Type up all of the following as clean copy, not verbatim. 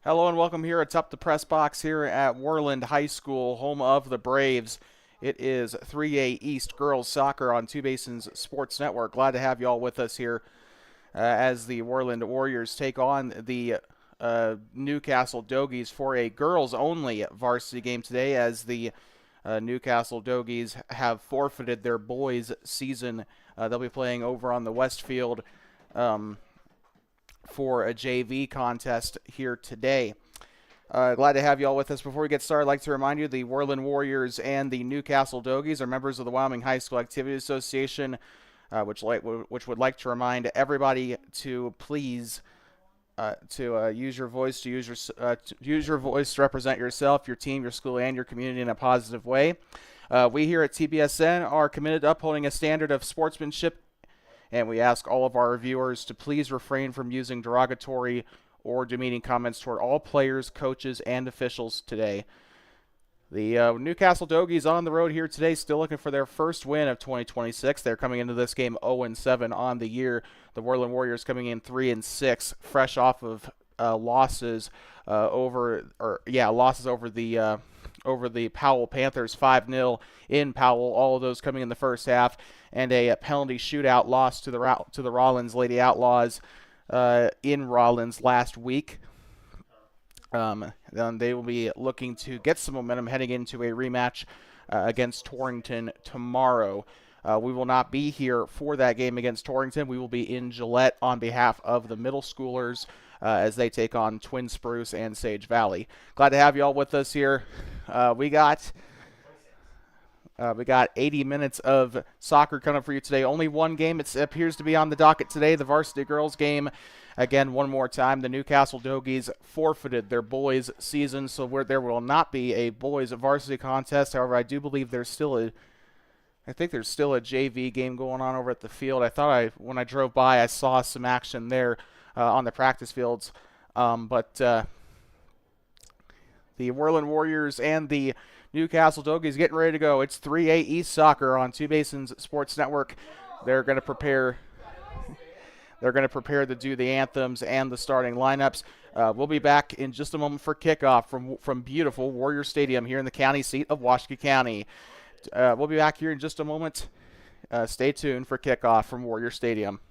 Hello and welcome here atop the press box here at Worland High School, home of the Braves. It is 3A East Girls Soccer on Two Basins Sports Network. Glad to have you all with us here as the Worland Warriors take on the Newcastle Dogies for a girls-only varsity game today, as the Newcastle Dogies have forfeited their boys' season. They'll be playing over on the West Field for a JV contest here today. Glad to have you all with us. Before we get started, I'd like to remind you the Worland Warriors and the Newcastle Dogies are members of the Wyoming High School Activity Association, which would like to remind everybody to please use your voice to use your voice to represent yourself, your team, your school, and your community in a positive way. We here at TBSN are committed to upholding a standard of sportsmanship, and we ask all of our viewers to please refrain from using derogatory or demeaning comments toward all players, coaches, and officials today. The Newcastle Dogies on the road here today, still looking for their first win of 2026. They're coming into this game 0-7 on the year. The Worland Warriors coming in 3-6, fresh off of losses over the Powell Panthers 5-0 in Powell. All of those coming in the first half, and a penalty shootout loss to the Rollins Lady Outlaws in Rollins last week. Then they will be looking to get some momentum heading into a rematch against Torrington tomorrow. We will not be here for that game against Torrington. We will be in Gillette on behalf of the middle schoolers as they take on Twin Spruce and Sage Valley. Glad to have you all with us here. We got 80 minutes of soccer coming for you today. Only one game it appears to be on the docket today, the varsity girls game. Again, one more time, the Newcastle Dogies forfeited their boys' season, so there will not be a boys' varsity contest. However, I do believe there's still a JV game going on over at the field. When I drove by, I saw some action there on the practice fields. But the Worland Warriors and the Newcastle Dogies getting ready to go. It's 3A East Soccer on Two Basins Sports Network. They're going to prepare to do the anthems and the starting lineups. We'll be back in just a moment for kickoff from beautiful Warrior Stadium here in the county seat of Washakie County. We'll be back here in just a moment. Stay tuned for kickoff from Warrior Stadium.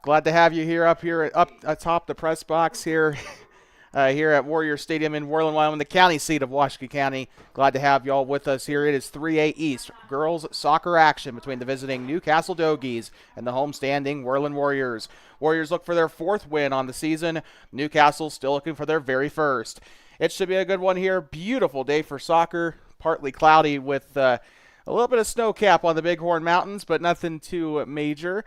Glad to have you up atop the press box here. Here at Warrior Stadium in Worland, Wyoming, the county seat of Washakie County. Glad to have you all with us here. It is 3A East girls soccer action between the visiting Newcastle Dogies and the homestanding Worland Warriors. Warriors look for their 4th win on the season. Newcastle still looking for their very first. It should be a good one here. Beautiful day for soccer. Partly cloudy with a little bit of snow cap on the Bighorn Mountains, but nothing too major.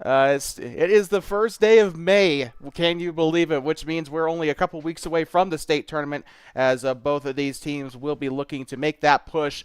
It is the first day of May, can you believe it, which means we're only a couple weeks away from the state tournament, as both of these teams will be looking to make that push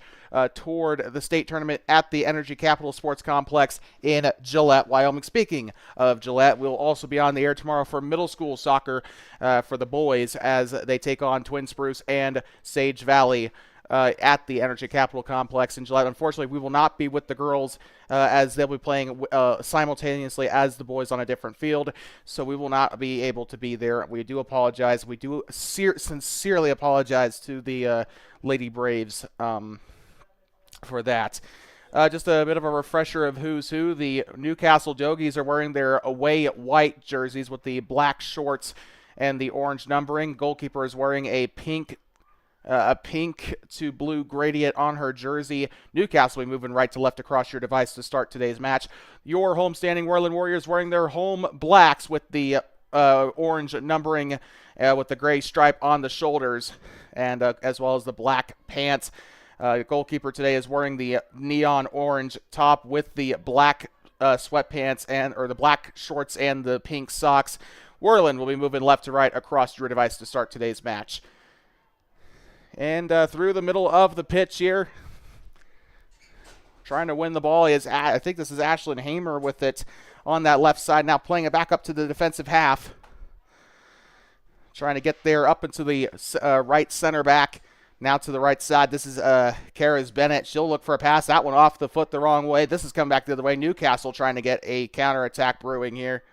toward the state tournament at the Energy Capital Sports Complex in Gillette, Wyoming. Speaking of Gillette, we'll also be on the air tomorrow for middle school soccer for the boys as they take on Twin Spruce and Sage Valley at the Energy Capital Complex in Gillette. Unfortunately, we will not be with the girls as they'll be playing simultaneously as the boys on a different field, so we will not be able to be there. We do apologize. We do sincerely apologize to the Lady Braves for that. Just a bit of a refresher of who's who. The Newcastle Dogies are wearing their away white jerseys with the black shorts and the orange numbering. Goalkeeper is wearing a pink to blue gradient on her jersey. Newcastle will be moving right to left across your device to start today's match. Your homestanding Worland Warriors wearing their home blacks with the orange numbering with the gray stripe on the shoulders, and as well as the black pants. Goalkeeper today is wearing the neon orange top with the black sweatpants or the black shorts and the pink socks. Worland will be moving left to right across your device to start today's match. And through the middle of the pitch here, trying to win the ball is, I think this is Ashlyn Hamer with it on that left side. Now playing it back up to the defensive half. Trying to get there up into the right center back. Now to the right side. This is Karis Bennett. She'll look for a pass. That one off the foot the wrong way. This is coming back the other way. Newcastle trying to get a counterattack brewing here.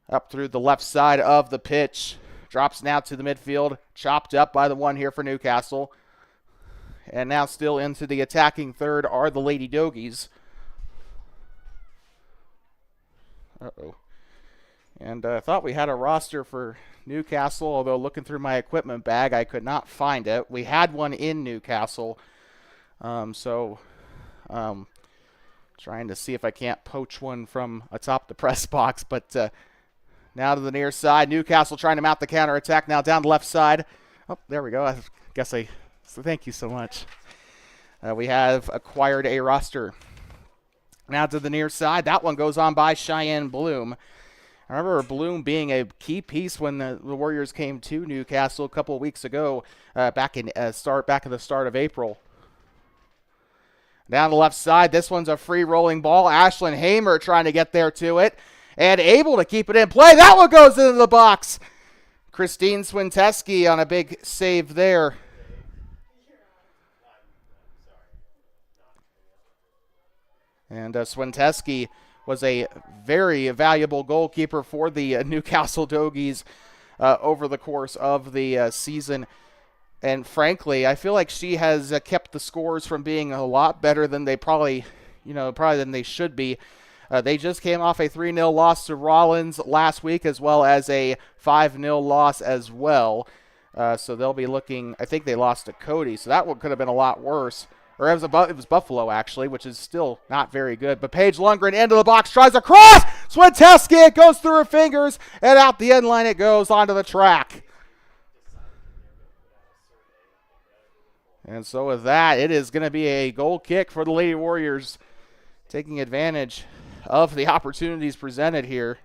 Up through the left side of the pitch. Drops now to the midfield. Chopped up by the one here for Newcastle. And now still into the attacking third are the Lady Dogies. Uh-oh. And I thought we had a roster for Newcastle, although looking through my equipment bag, I could not find it. We had one in Newcastle. Trying to see if I can't poach one from atop the press box, but now to the near side. Newcastle trying to mount the counterattack. Now down the left side. Oh, there we go. So thank you so much. We have acquired a roster. Now to the near side. That one goes on by Cheyenne Bloom. I remember Bloom being a key piece when the Warriors came to Newcastle a couple of weeks ago, back at the start of April. Down the left side. This one's a free rolling ball. Ashlyn Hamer trying to get there to it. And able to keep it in play. That one goes into the box. Christine Swinteski on a big save there. And Swinteski was a very valuable goalkeeper for the Newcastle Dogies over the course of the season. And frankly, I feel like she has kept the scores from being a lot better than they probably than they should be. They just came off a 3-0 loss to Rollins last week, as well as a 5-0 loss as well. So they'll be looking, I think they lost to Cody, so that one could have been a lot worse. Or it was Buffalo, actually, which is still not very good. But Paige Lundgren into the box, tries a cross! Swinteski, it goes through her fingers, and out the end line it goes onto the track. And so with that, it is going to be a goal kick for the Lady Warriors, taking advantage of the opportunities presented here.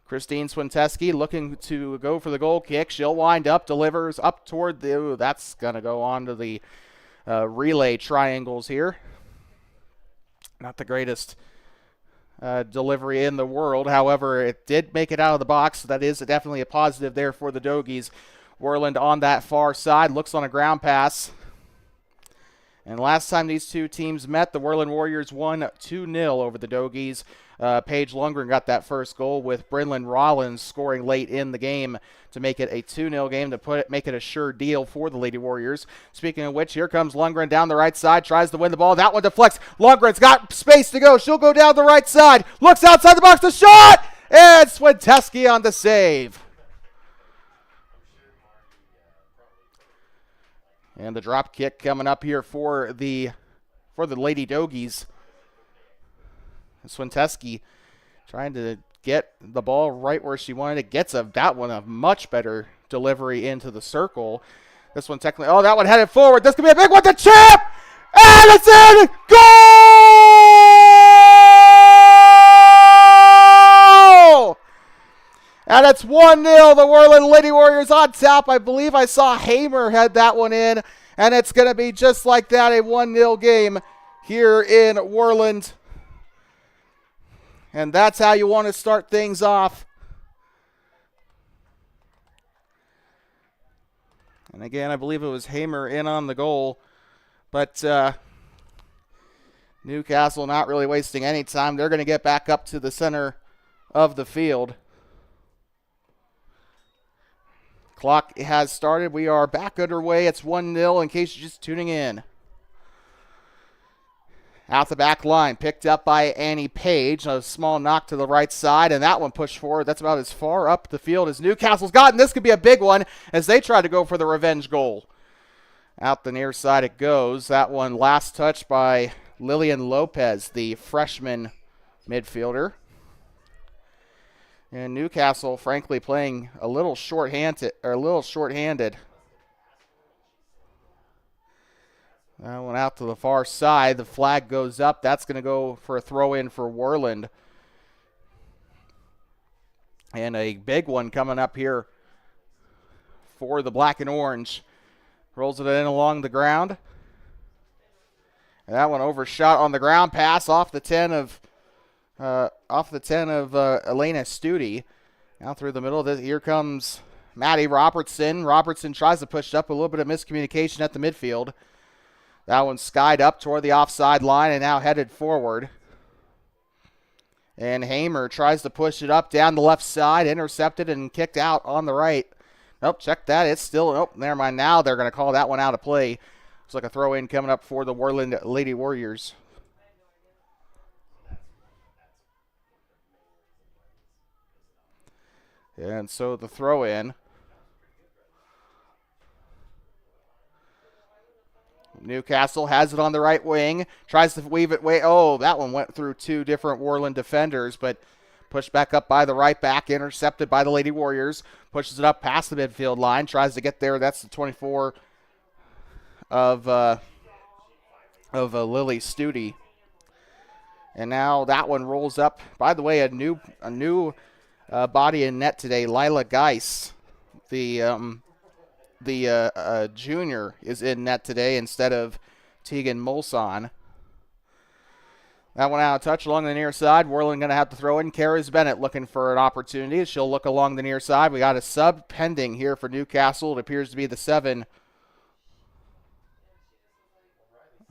Christine Swinteski looking to go for the goal kick. She'll wind up, delivers up toward the... that's going to go on to the relay triangles here. Not the greatest delivery in the world. However, it did make it out of the box. So that is definitely a positive there for the Dogies. Worland on that far side. Looks on a ground pass. And last time these two teams met, the Worland Warriors won 2-0 over the Dogies. Paige Lundgren got that first goal, with Brynlyn Rollins scoring late in the game to make it a 2-0 game to make it a sure deal for the Lady Warriors. Speaking of which, here comes Lundgren down the right side, tries to win the ball. That one deflects. Lundgren's got space to go. She'll go down the right side, looks outside the box, the shot, and Swinteski on the save. And the drop kick coming up here for the Lady Dogies. Swinteski trying to get the ball right where she wanted it. Gets that one a much better delivery into the circle. This one technically, that one headed forward. This could be a big one to chip! And it's in! Goal! And it's 1-0. The Worland Lady Warriors on top. I believe I saw Hamer had that one in. And it's going to be just like that, a 1-0 game here in Worland. And that's how you want to start things off. And again, I believe it was Hamer in on the goal. But Newcastle not really wasting any time. They're going to get back up to the center of the field. Clock has started. We are back underway. It's 1-0 in case you're just tuning in. Out the back line, picked up by Annie Page. A small knock to the right side, and that one pushed forward. That's about as far up the field as Newcastle's gotten. This could be a big one as they try to go for the revenge goal. Out the near side it goes. That one last touch by Lillian Lopez, the freshman midfielder. And Newcastle, frankly, playing a little short-handed. That one out to the far side. The flag goes up. That's going to go for a throw-in for Worland. And a big one coming up here for the black and orange. Rolls it in along the ground. And that one overshot on the ground. Pass off the 10 of Elena Studi. Now through the middle. Here comes Maddie Robertson. Robertson tries to push up. A little bit of miscommunication at the midfield. That one skied up toward the offside line and now headed forward. And Hamer tries to push it up down the left side. Intercepted and kicked out on the right. Nope, check that. It's still, never mind. Now they're going to call that one out of play. Looks like a throw-in coming up for the Worland Lady Warriors. And so the throw-in. Newcastle has it on the right wing. Tries to weave it away. Oh, that one went through two different Worland defenders, but pushed back up by the right back. Intercepted by the Lady Warriors. Pushes it up past the midfield line. Tries to get there. That's the 24 of Lily Studi. And now that one rolls up. By the way, a new body in net today. Lila Geis, the junior, is in net today instead of Tegan Molson. That one out of touch along the near side. Worland going to have to throw in. Karis Bennett looking for an opportunity. She'll look along the near side. We got a sub pending here for Newcastle. It appears to be the 7.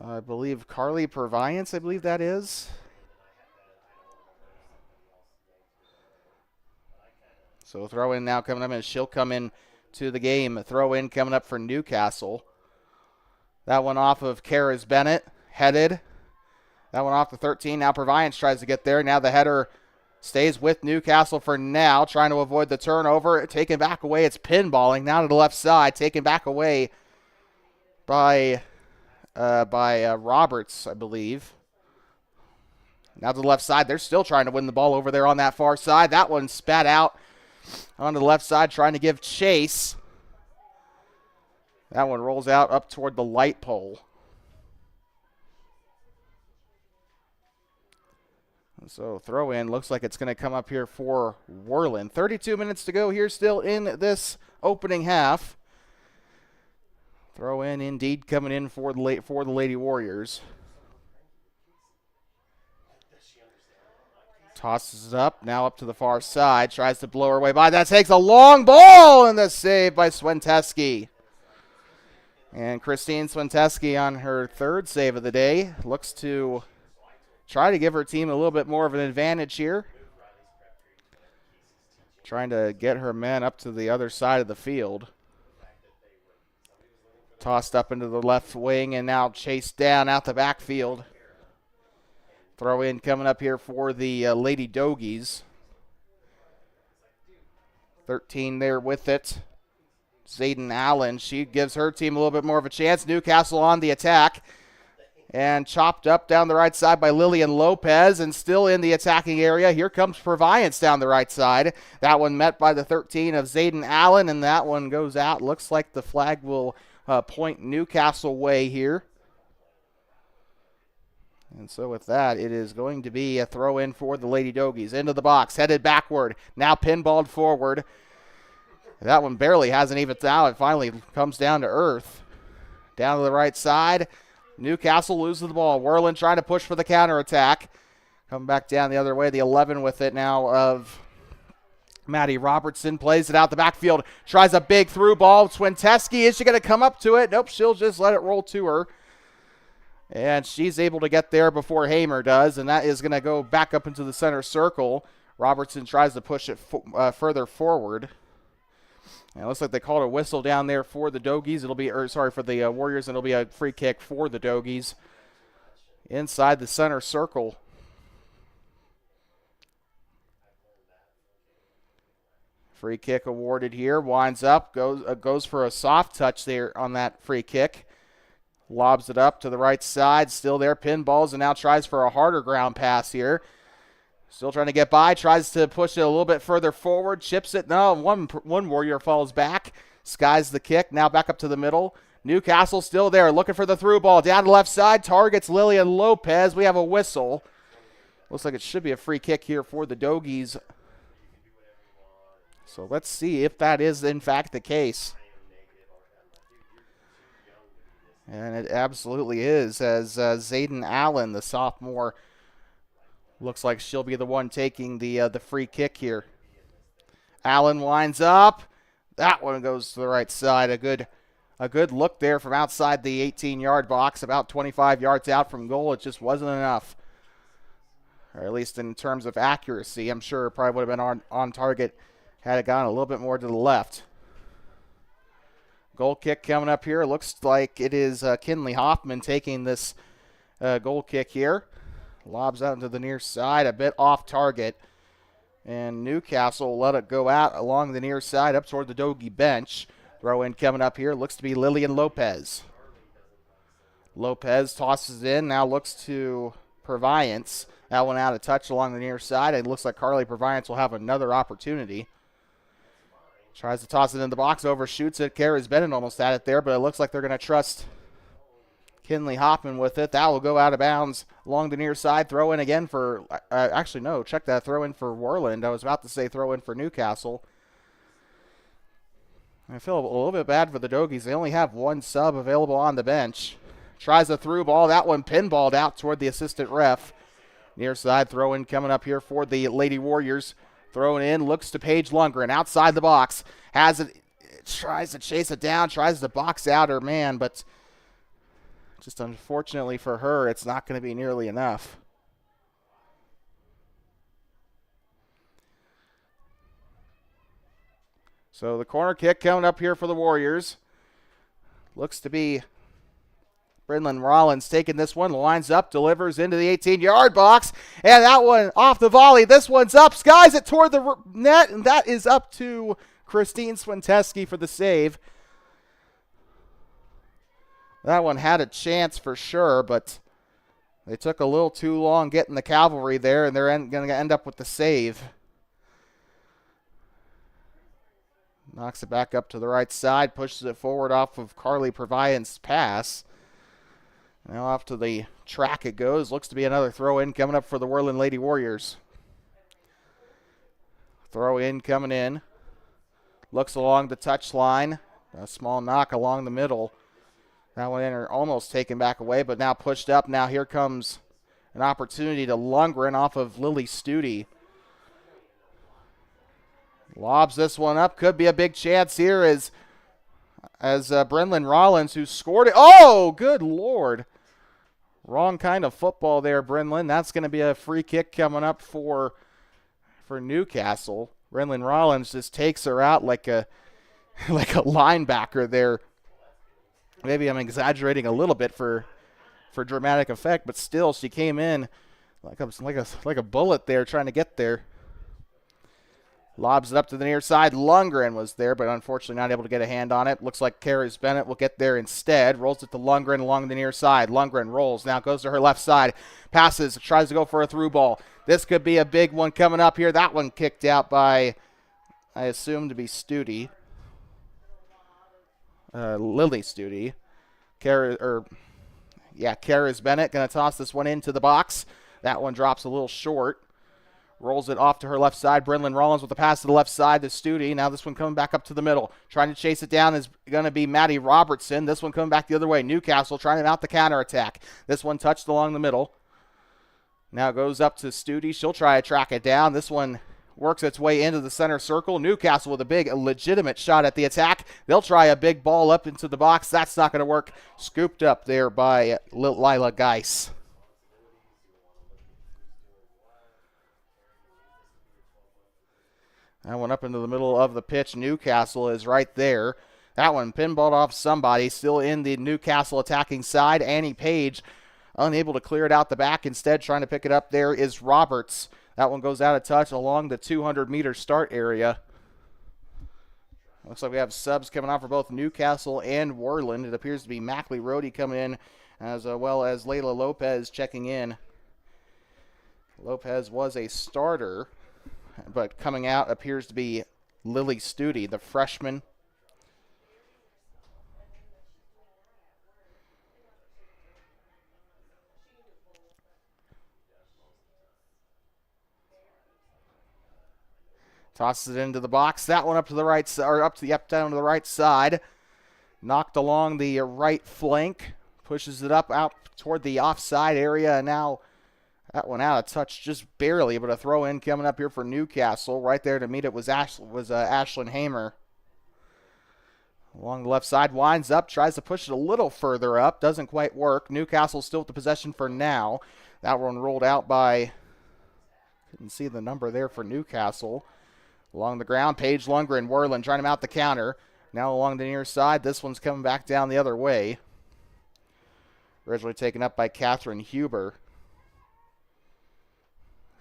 I believe Carly Purviance, I believe that is. So throw in now coming up, and she'll come in to the game. A throw in coming up for Newcastle. That one off of Karis Bennett, headed. That one off the 13. Now Purviance tries to get there. Now the header stays with Newcastle for now, trying to avoid the turnover. Taken back away. It's pinballing now to the left side. Taken back away by Roberts, I believe. Now to the left side. They're still trying to win the ball over there on that far side. That one spat out onto the left side, trying to give chase. That one rolls out up toward the light pole. So throw in looks like it's going to come up here for Worland. 32 minutes to go here still in this opening half. Throw in indeed coming in for the Lady Warriors. Tosses it up, now up to the far side. Tries to blow her way by. That takes a long ball, and the save by Swinteski. And Christine Swenteski on her third save of the day looks to try to give her team a little bit more of an advantage here. Trying to get her men up to the other side of the field. Tossed up into the left wing and now chased down out the backfield. Throw in coming up here for the Lady Dogies. 13 there with it. Zayden Allen, she gives her team a little bit more of a chance. Newcastle on the attack. And chopped up down the right side by Lillian Lopez and still in the attacking area. Here comes Proviance down the right side. That one met by the 13 of Zayden Allen, and that one goes out. Looks like the flag will point Newcastle way here. And so with that, it is going to be a throw in for the Lady Dogies. Into the box, headed backward. Now pinballed forward. That one barely hasn't evened out. It finally comes down to earth. Down to the right side. Newcastle loses the ball. Worland trying to push for the counterattack. Come back down the other way. The 11 with it now of Maddie Robertson. Plays it out the backfield. Tries a big through ball. Swenteski, is she going to come up to it? Nope, she'll just let it roll to her. And she's able to get there before Hamer does, and that is going to go back up into the center circle. Robertson tries to push it further forward. And it looks like they called a whistle down there for the Dogies. It'll be, for the Warriors, and it'll be a free kick for the Dogies inside the center circle. Free kick awarded here. Winds up, goes for a soft touch there on that free kick. Lobs it up to the right side. Still there, pinballs, and now tries for a harder ground pass here. Still trying to get by, tries to push it a little bit further forward, chips it. No, one Warrior falls back. Skies the kick, now back up to the middle. Newcastle still there, looking for the through ball. Down the left side, targets Lillian Lopez. We have a whistle. Looks like it should be a free kick here for the Dogies. So let's see if that is in fact the case. And it absolutely is, as Zayden Allen, the sophomore, looks like she'll be the one taking the free kick here. Allen winds up. That one goes to the right side. A good look there from outside the 18-yard box, about 25 yards out from goal. It just wasn't enough, or at least in terms of accuracy. I'm sure it probably would have been on target had it gone a little bit more to the left. Goal kick coming up here. Looks like it is Kinley Hoffman taking this goal kick here. Lobs out into the near side, a bit off target. And Newcastle let it go out along the near side up toward the Dogie bench. Throw in coming up here. Looks to be Lillian Lopez. Lopez tosses in. Now looks to Proviance. That one out of touch along the near side. It looks like Carly Proviance will have another opportunity. Tries to toss it in the box. Overshoots it. Kara's Bennett almost had it there, but it looks like they're going to trust Kinley Hoffman with it. That will go out of bounds along the near side. Throw in again for, actually no, check that. Throw in for Worland. I was about to say throw in for Newcastle. I feel a little bit bad for the Dogies. They only have one sub available on the bench. Tries a through ball. That one pinballed out toward the assistant ref. Near side throw in coming up here for the Lady Warriors. Throwing in, looks to Paige Lundgren outside the box. Has it, tries to chase it down, tries to box out her man, but just unfortunately for her, it's not going to be nearly enough. So the corner kick coming up here for the Warriors. Looks to be Brynlin Rollins taking this one, lines up, delivers into the 18-yard box, and that one off the volley. This one's up, skies it toward the net, and that is up to Christine Swenteski for the save. That one had a chance for sure, but they took a little too long getting the cavalry there, and they're going to end up with the save. Knocks it back up to the right side, pushes it forward off of Carly Proviance's pass. Now off to the track it goes. Looks to be another throw in coming up for the Worland Lady Warriors. Throw in coming in. Looks along the touch line. A small knock along the middle. That one in almost taken back away, but now pushed up. Now here comes an opportunity to Lundgren off of Lily Studi. Lobs this one up. Could be a big chance here as as Brenlin Rollins, who scored it. Oh, good Lord. Wrong kind of football there, Brenlin. That's going to be a free kick coming up for Newcastle. Brenlin Rollins just takes her out like a like a linebacker there. Maybe I'm exaggerating a little bit for dramatic effect, but still, she came in like a bullet there, trying to get there. Lobs it up to the near side. Lundgren was there, but unfortunately not able to get a hand on it. Looks like Karis Bennett will get there instead. Rolls it to Lundgren along the near side. Lundgren rolls. Now goes to her left side. Passes. Tries to go for a through ball. This could be a big one coming up here. That one kicked out by, I assume, to be Studi. Lily Studi. Karis Bennett going to toss this one into the box. That one drops a little short. Rolls it off to her left side. Brenlin Rollins with the pass to the left side to Studi. Now this one coming back up to the middle. Trying to chase it down is going to be Maddie Robertson. This one coming back the other way. Newcastle trying to mount the counterattack. This one touched along the middle. Now goes up to Studi. She'll try to track it down. This one works its way into the center circle. Newcastle with a legitimate shot at the attack. They'll try a big ball up into the box. That's not going to work. Scooped up there by Lila Geis. That one up into the middle of the pitch. Newcastle is right there. That one pinballed off somebody. Still in the Newcastle attacking side. Annie Page unable to clear it out the back. Instead, trying to pick it up there is Roberts. That one goes out of touch along the 200-meter start area. Looks like we have subs coming on for both Newcastle and Worland. It appears to be Mackley Rohde coming in, as well as Layla Lopez checking in. Lopez was a starter, but coming out appears to be Lily Studi, the freshman. Tosses it into the box. That one up to the right side, or down to the right side. Knocked along the right flank. Pushes it up out toward the offside area, and now that one out of touch just barely, but a throw in coming up here for Newcastle. Right there to meet it was Ashlyn Hamer. Along the left side, winds up, tries to push it a little further up. Doesn't quite work. Newcastle still with the possession for now. That one rolled out by, couldn't see the number there for Newcastle. Along the ground, Paige Lundgren, Worland trying to mount the counter. Now along the near side, this one's coming back down the other way. Originally taken up by Catherine Huber.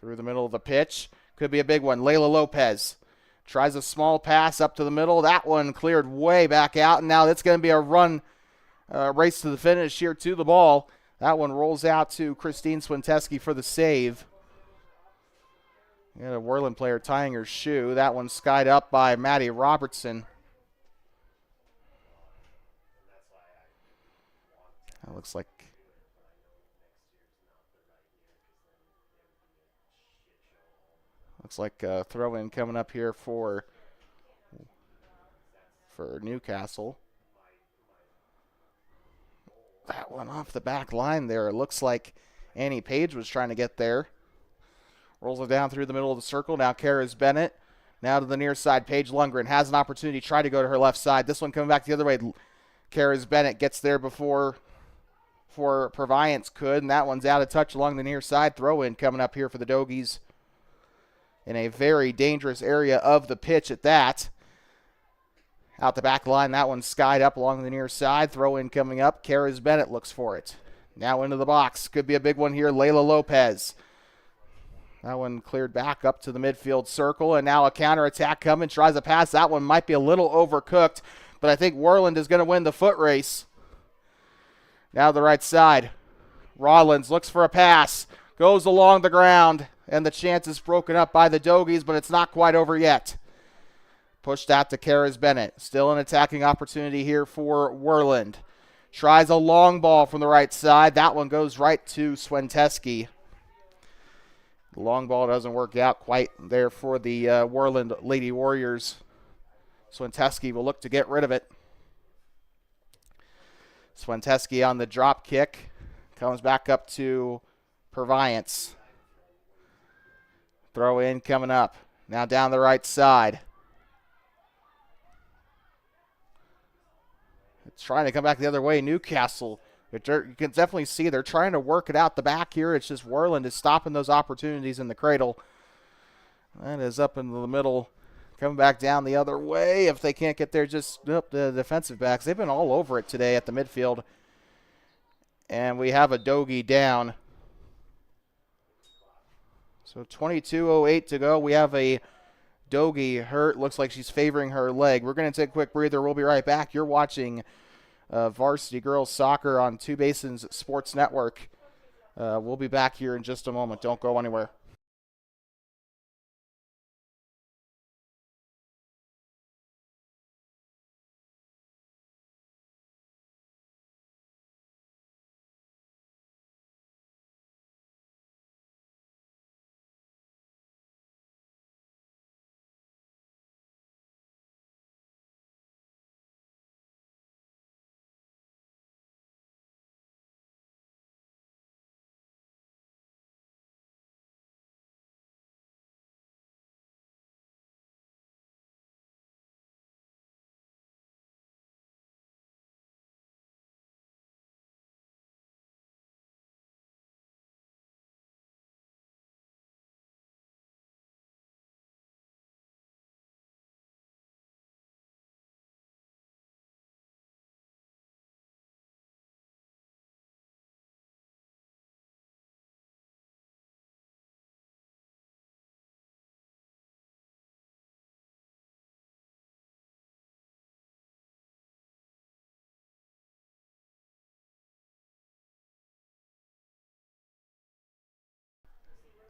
Through the middle of the pitch. Could be a big one. Layla Lopez tries a small pass up to the middle. That one cleared way back out, and now it's going to be a run, race to the finish here to the ball. That one rolls out to Christine Swinteski for the save. We had a Worland player tying her shoe. That one skied up by Maddie Robertson. That looks like a throw-in coming up here for Newcastle. That one off the back line there. It looks like Annie Page was trying to get there. Rolls it down through the middle of the circle. Now Karis Bennett. Now to the near side. Paige Lundgren has an opportunity to try to go to her left side. This one coming back the other way. Karis Bennett gets there before Proviance could, and that one's out of touch along the near side. Throw-in coming up here for the Dogies in a very dangerous area of the pitch at that. Out the back line, that one skied up along the near side. Throw-in coming up. Karis Bennett looks for it. Now into the box. Could be a big one here. Layla Lopez. That one cleared back up to the midfield circle, and now a counterattack coming. Tries a pass. That one might be a little overcooked, but I think Worland is going to win the foot race. Now to the right side. Rollins looks for a pass. Goes along the ground, and the chance is broken up by the Dogies, but it's not quite over yet. Pushed out to Karis Bennett. Still an attacking opportunity here for Worland. Tries a long ball from the right side. That one goes right to Swinteski. The long ball doesn't work out quite there for the Worland Lady Warriors. Swinteski will look to get rid of it. Swinteski on the drop kick. Comes back up to Proviance. Throw in coming up. Now down the right side. trying to come back the other way. Newcastle, you can definitely see they're trying to work it out the back here. It's just Worland is stopping those opportunities in the cradle. That is up into the middle. Coming back down the other way. If they can't get there, just the defensive backs. They've been all over it today at the midfield. And we have a Dogie down. So 22:08 to go. We have a Dogie hurt. Looks like she's favoring her leg. We're going to take a quick breather. We'll be right back. You're watching Varsity Girls Soccer on Two Basins Sports Network. We'll be back here in just a moment. Don't go anywhere.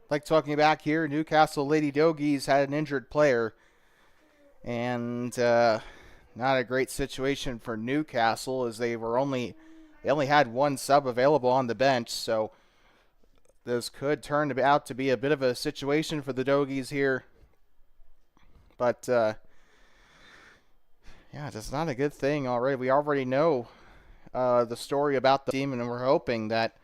Like talking back here, Newcastle Lady Dogies had an injured player. And not a great situation for Newcastle as they only had one sub available on the bench. So this could turn out to be a bit of a situation for the Dogies here. But yeah, it's not a good thing already. We already know the story about the team, and we're hoping that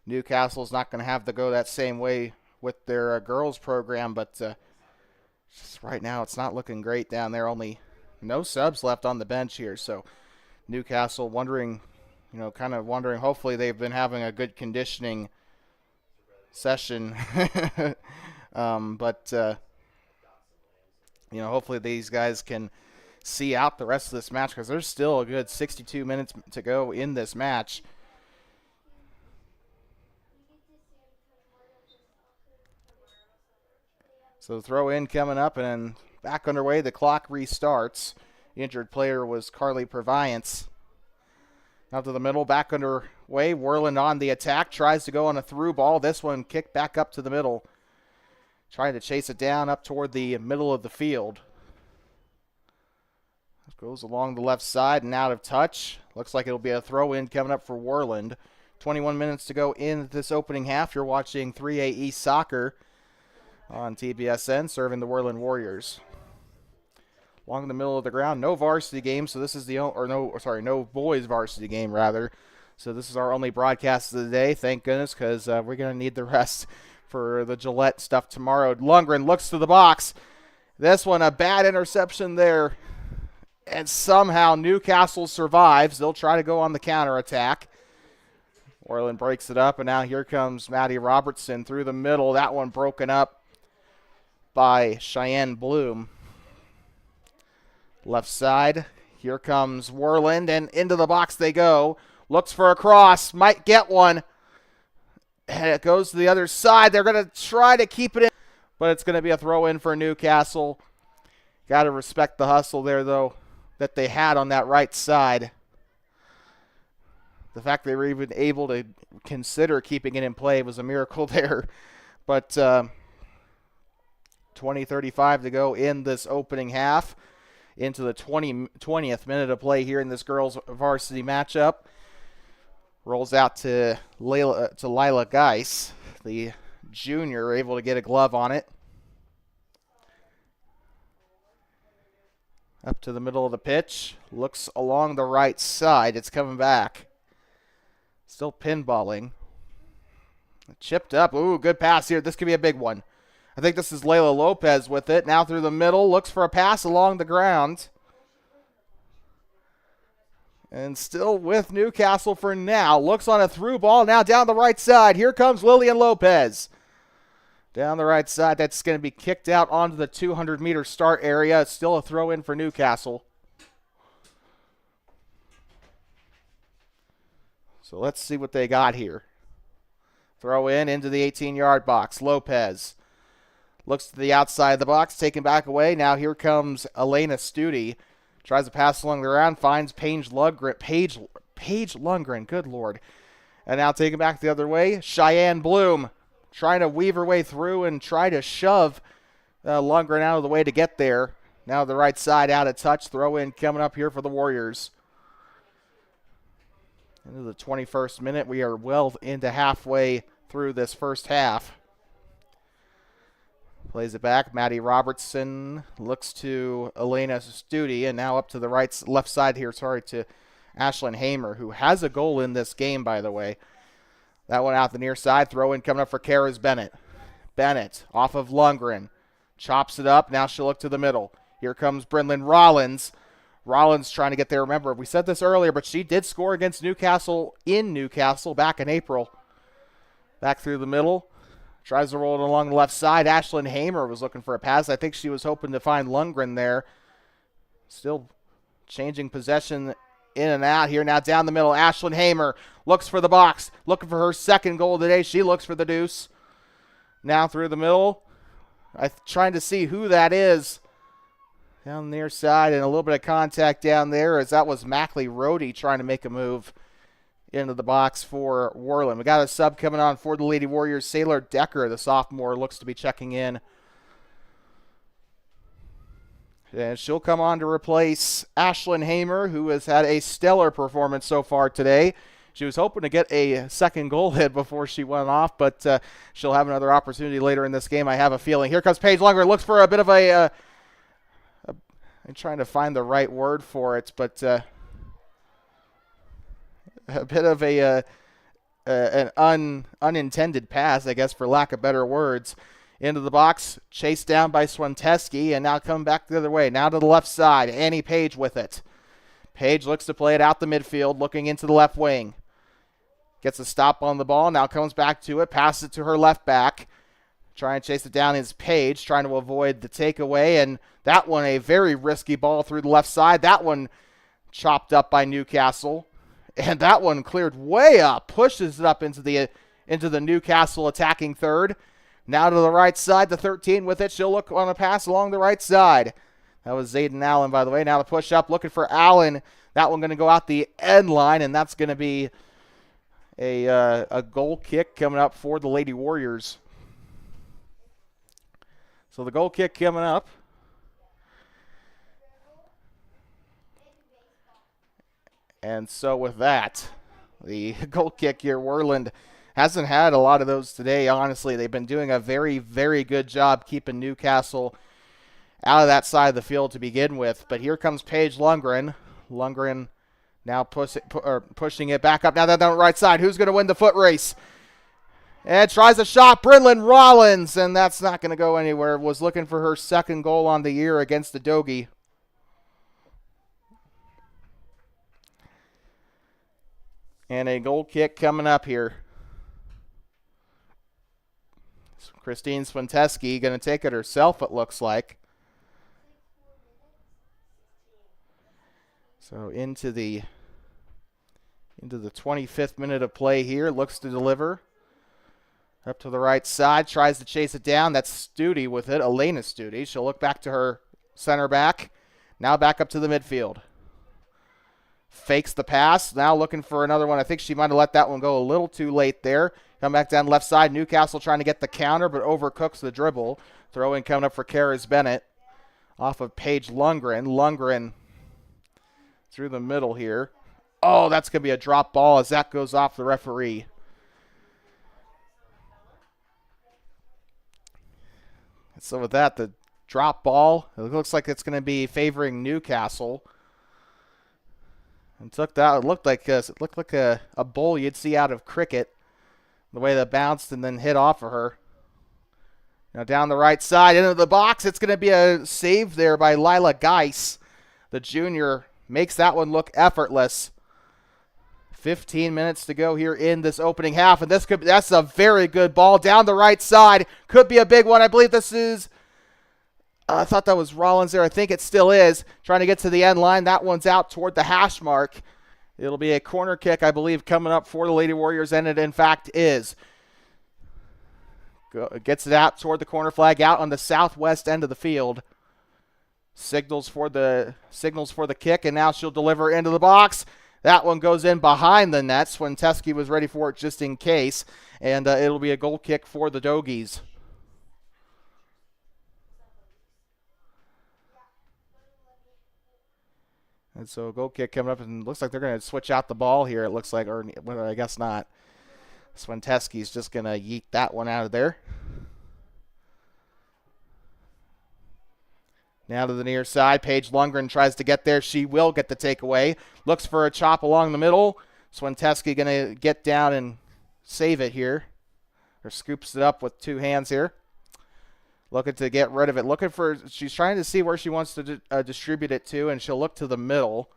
Newcastle's not going to have to go that same way with their girls program, but just right now it's not looking great down there. Only no subs left on the bench here, so Newcastle wondering, hopefully they've been having a good conditioning session. But hopefully these guys can see out the rest of this match, because there's still a good 62 minutes to go in this match. So the throw in coming up and back underway. The clock restarts. The injured player was Carly Purviance. Now to the middle, back underway. Worland on the attack. Tries to go on a through ball. This one kicked back up to the middle. Trying to chase it down up toward the middle of the field. Goes along the left side and out of touch. Looks like it'll be a throw in coming up for Worland. 21 minutes to go in this opening half. You're watching 3A East Soccer on TBSN, serving the Worland Warriors. Along the middle of the ground, no varsity game, so this is no boys varsity game rather. So this is our only broadcast of the day, thank goodness, because we're going to need the rest for the Gillette stuff tomorrow. Lundgren looks to the box. This one, a bad interception there, and somehow Newcastle survives. They'll try to go on the counterattack. Worland breaks it up, and now here comes Maddie Robertson through the middle. That one broken up by Cheyenne Bloom. Left side, here comes Worland, and into the box they go. Looks for a cross, might get one. And it goes to the other side. They're going to try to keep it in, but it's going to be a throw in for Newcastle. Got to respect the hustle there, though, that they had on that right side. The fact they were even able to consider keeping it in play was a miracle there. But 20:35 to go in this opening half. Into the 20th minute of play here in this girls varsity matchup. Rolls out to Lila Geis, the junior, able to get a glove on it. Up to the middle of the pitch. Looks along the right side. It's coming back. Still pinballing. Chipped up. Ooh, good pass here. This could be a big one. I think this is Layla Lopez with it. Now through the middle. Looks for a pass along the ground. And still with Newcastle for now. Looks on a through ball. Now down the right side. Here comes Lillian Lopez. Down the right side. That's going to be kicked out onto the 200-meter start area. It's still a throw in for Newcastle. So let's see what they got here. Throw in into the 18-yard box. Lopez looks to the outside of the box, taken back away. Now here comes Elena Studi. Tries to pass along the ground, finds Paige Lundgren, good Lord. And now taken back the other way. Cheyenne Bloom trying to weave her way through and try to shove Lundgren out of the way to get there. Now the right side out of touch. Throw in coming up here for the Warriors. Into the 21st minute. We are well into halfway through this first half. Plays it back. Maddie Robertson looks to Elena Studi, and now up to the left side here, to Ashlyn Hamer, who has a goal in this game, by the way. That one out the near side. Throw in coming up for Karis Bennett. Bennett off of Lundgren. Chops it up. Now she'll look to the middle. Here comes Brynlyn Rollins. Rollins trying to get there. Remember, we said this earlier, but she did score against Newcastle in Newcastle back in April. Back through the middle. Tries to roll it along the left side. Ashlyn Hamer was looking for a pass. I think she was hoping to find Lundgren there. Still changing possession in and out here. Now down the middle. Ashlyn Hamer looks for the box. Looking for her second goal today. She looks for the deuce. Now through the middle. Trying to see who that is. Down the near side, and a little bit of contact down there as that was Mackley Rohde trying to make a move into the box for Worland. We got a sub coming on for the Lady Warriors. Sailor Decker, the sophomore, looks to be checking in. And she'll come on to replace Ashlyn Hamer, who has had a stellar performance so far today. She was hoping to get a second goal hit before she went off, but she'll have another opportunity later in this game, I have a feeling. Here comes Paige Lundgren. Looks for a bit of I'm trying to find the right word for it, but a bit of an unintended pass, I guess, for lack of better words. Into the box, chased down by Swanteski, and now coming back the other way. Now to the left side, Annie Page with it. Page looks to play it out the midfield, looking into the left wing. Gets a stop on the ball, now comes back to it, passes it to her left back. Trying to chase it down is Page, trying to avoid the takeaway, and that one a very risky ball through the left side. That one chopped up by Newcastle, and that one cleared way up, pushes it up into the Newcastle attacking third. Now to the right side, the 13 with it. She'll look on a pass along the right side. That was Zayden Allen, by the way. Now the push up, looking for Allen. That one going to go out the end line, and that's going to be a goal kick coming up for the Lady Warriors. So the goal kick coming up. And so with that, the goal kick here, Worland hasn't had a lot of those today, honestly. They've been doing a very, very good job keeping Newcastle out of that side of the field to begin with. But here comes Paige Lundgren. Lundgren now pushing it back up. Now down the right side. Who's going to win the foot race? And tries a shot, Brynlyn Rollins, and that's not going to go anywhere. Was looking for her second goal on the year against the Dogie. And a goal kick coming up here. Christine Swanteski going to take it herself, it looks like. So into the 25th minute of play here. Looks to deliver. Up to the right side, tries to chase it down. That's Studi with it, Elena Studi. She'll look back to her center back. Now back up to the midfield. Fakes the pass. Now looking for another one. I think she might have let that one go a little too late there. Come back down left side. Newcastle trying to get the counter, but overcooks the dribble. Throw in coming up for Karis Bennett. Off of Paige Lundgren. Lundgren through the middle here. Oh, that's going to be a drop ball as that goes off the referee. So with that, the drop ball, it looks like it's going to be favoring Newcastle. And took that. It looked like a bowl you'd see out of cricket. The way that bounced and then hit off of her. Now down the right side into the box. It's going to be a save there by Lila Geis. The junior makes that one look effortless. 15 minutes to go here in this opening half, and that's a very good ball down the right side. Could be a big one. I believe this is, I thought that was Rollins there. I think it still is. Trying to get to the end line. That one's out toward the hash mark. It'll be a corner kick, I believe, coming up for the Lady Warriors, and it in fact is. Gets it out toward the corner flag, out on the southwest end of the field. Signals for the kick, and now she'll deliver into the box. That one goes in behind the net. Swinteski was ready for it just in case, and it'll be a goal kick for the Dogies. And so a goal kick coming up, and looks like they're going to switch out the ball here, it looks like, or well, I guess not. Swinteski's just going to yeet that one out of there. Now to the near side. Paige Lundgren tries to get there. She will get the takeaway. Looks for a chop along the middle. Swinteski going to get down and save it here. Or scoops it up with two hands here. Looking to get rid of it. She's trying to see where she wants to distribute it to, and she'll look to the middle.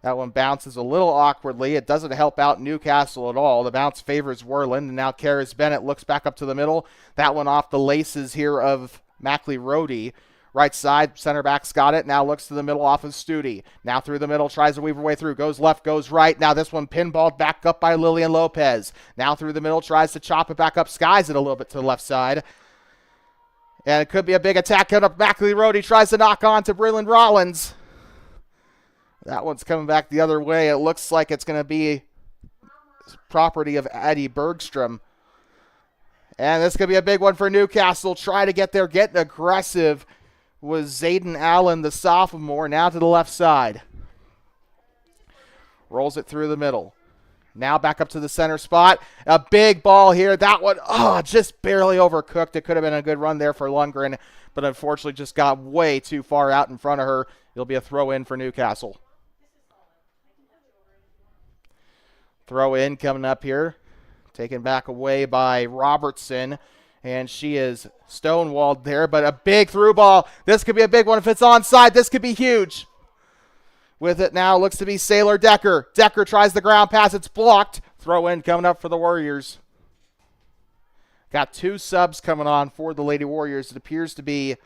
That one bounces a little awkwardly. It doesn't help out Newcastle at all. The bounce favors Worland, and now Karis Bennett looks back up to the middle. That one off the laces here of Mackley Rohde. Right side, center back's got it. Now looks to the middle off of Studi. Now through the middle, tries to weave her way through. Goes left, goes right. Now this one pinballed back up by Lillian Lopez. Now through the middle, tries to chop it back up. Skies it a little bit to the left side. And it could be a big attack coming up. Mackley Rohde tries to knock on to Brilland Rollins. That one's coming back the other way. It looks like it's going to be property of Addie Bergstrom. And this could be a big one for Newcastle. Try to get there, getting aggressive was Zayden Allen, the sophomore, now to the left side. Rolls it through the middle. Now back up to the center spot. A big ball here. That one, just barely overcooked. It could have been a good run there for Lundgren, but unfortunately just got way too far out in front of her. It'll be a throw in for Newcastle. Throw in coming up here. Taken back away by Robertson. And she is stonewalled there, but a big through ball. This could be a big one if it's onside. This could be huge. With it now, looks to be Sailor Decker. Decker tries the ground pass. It's blocked. Throw in coming up for the Warriors. Got two subs coming on for the Lady Warriors. It appears to be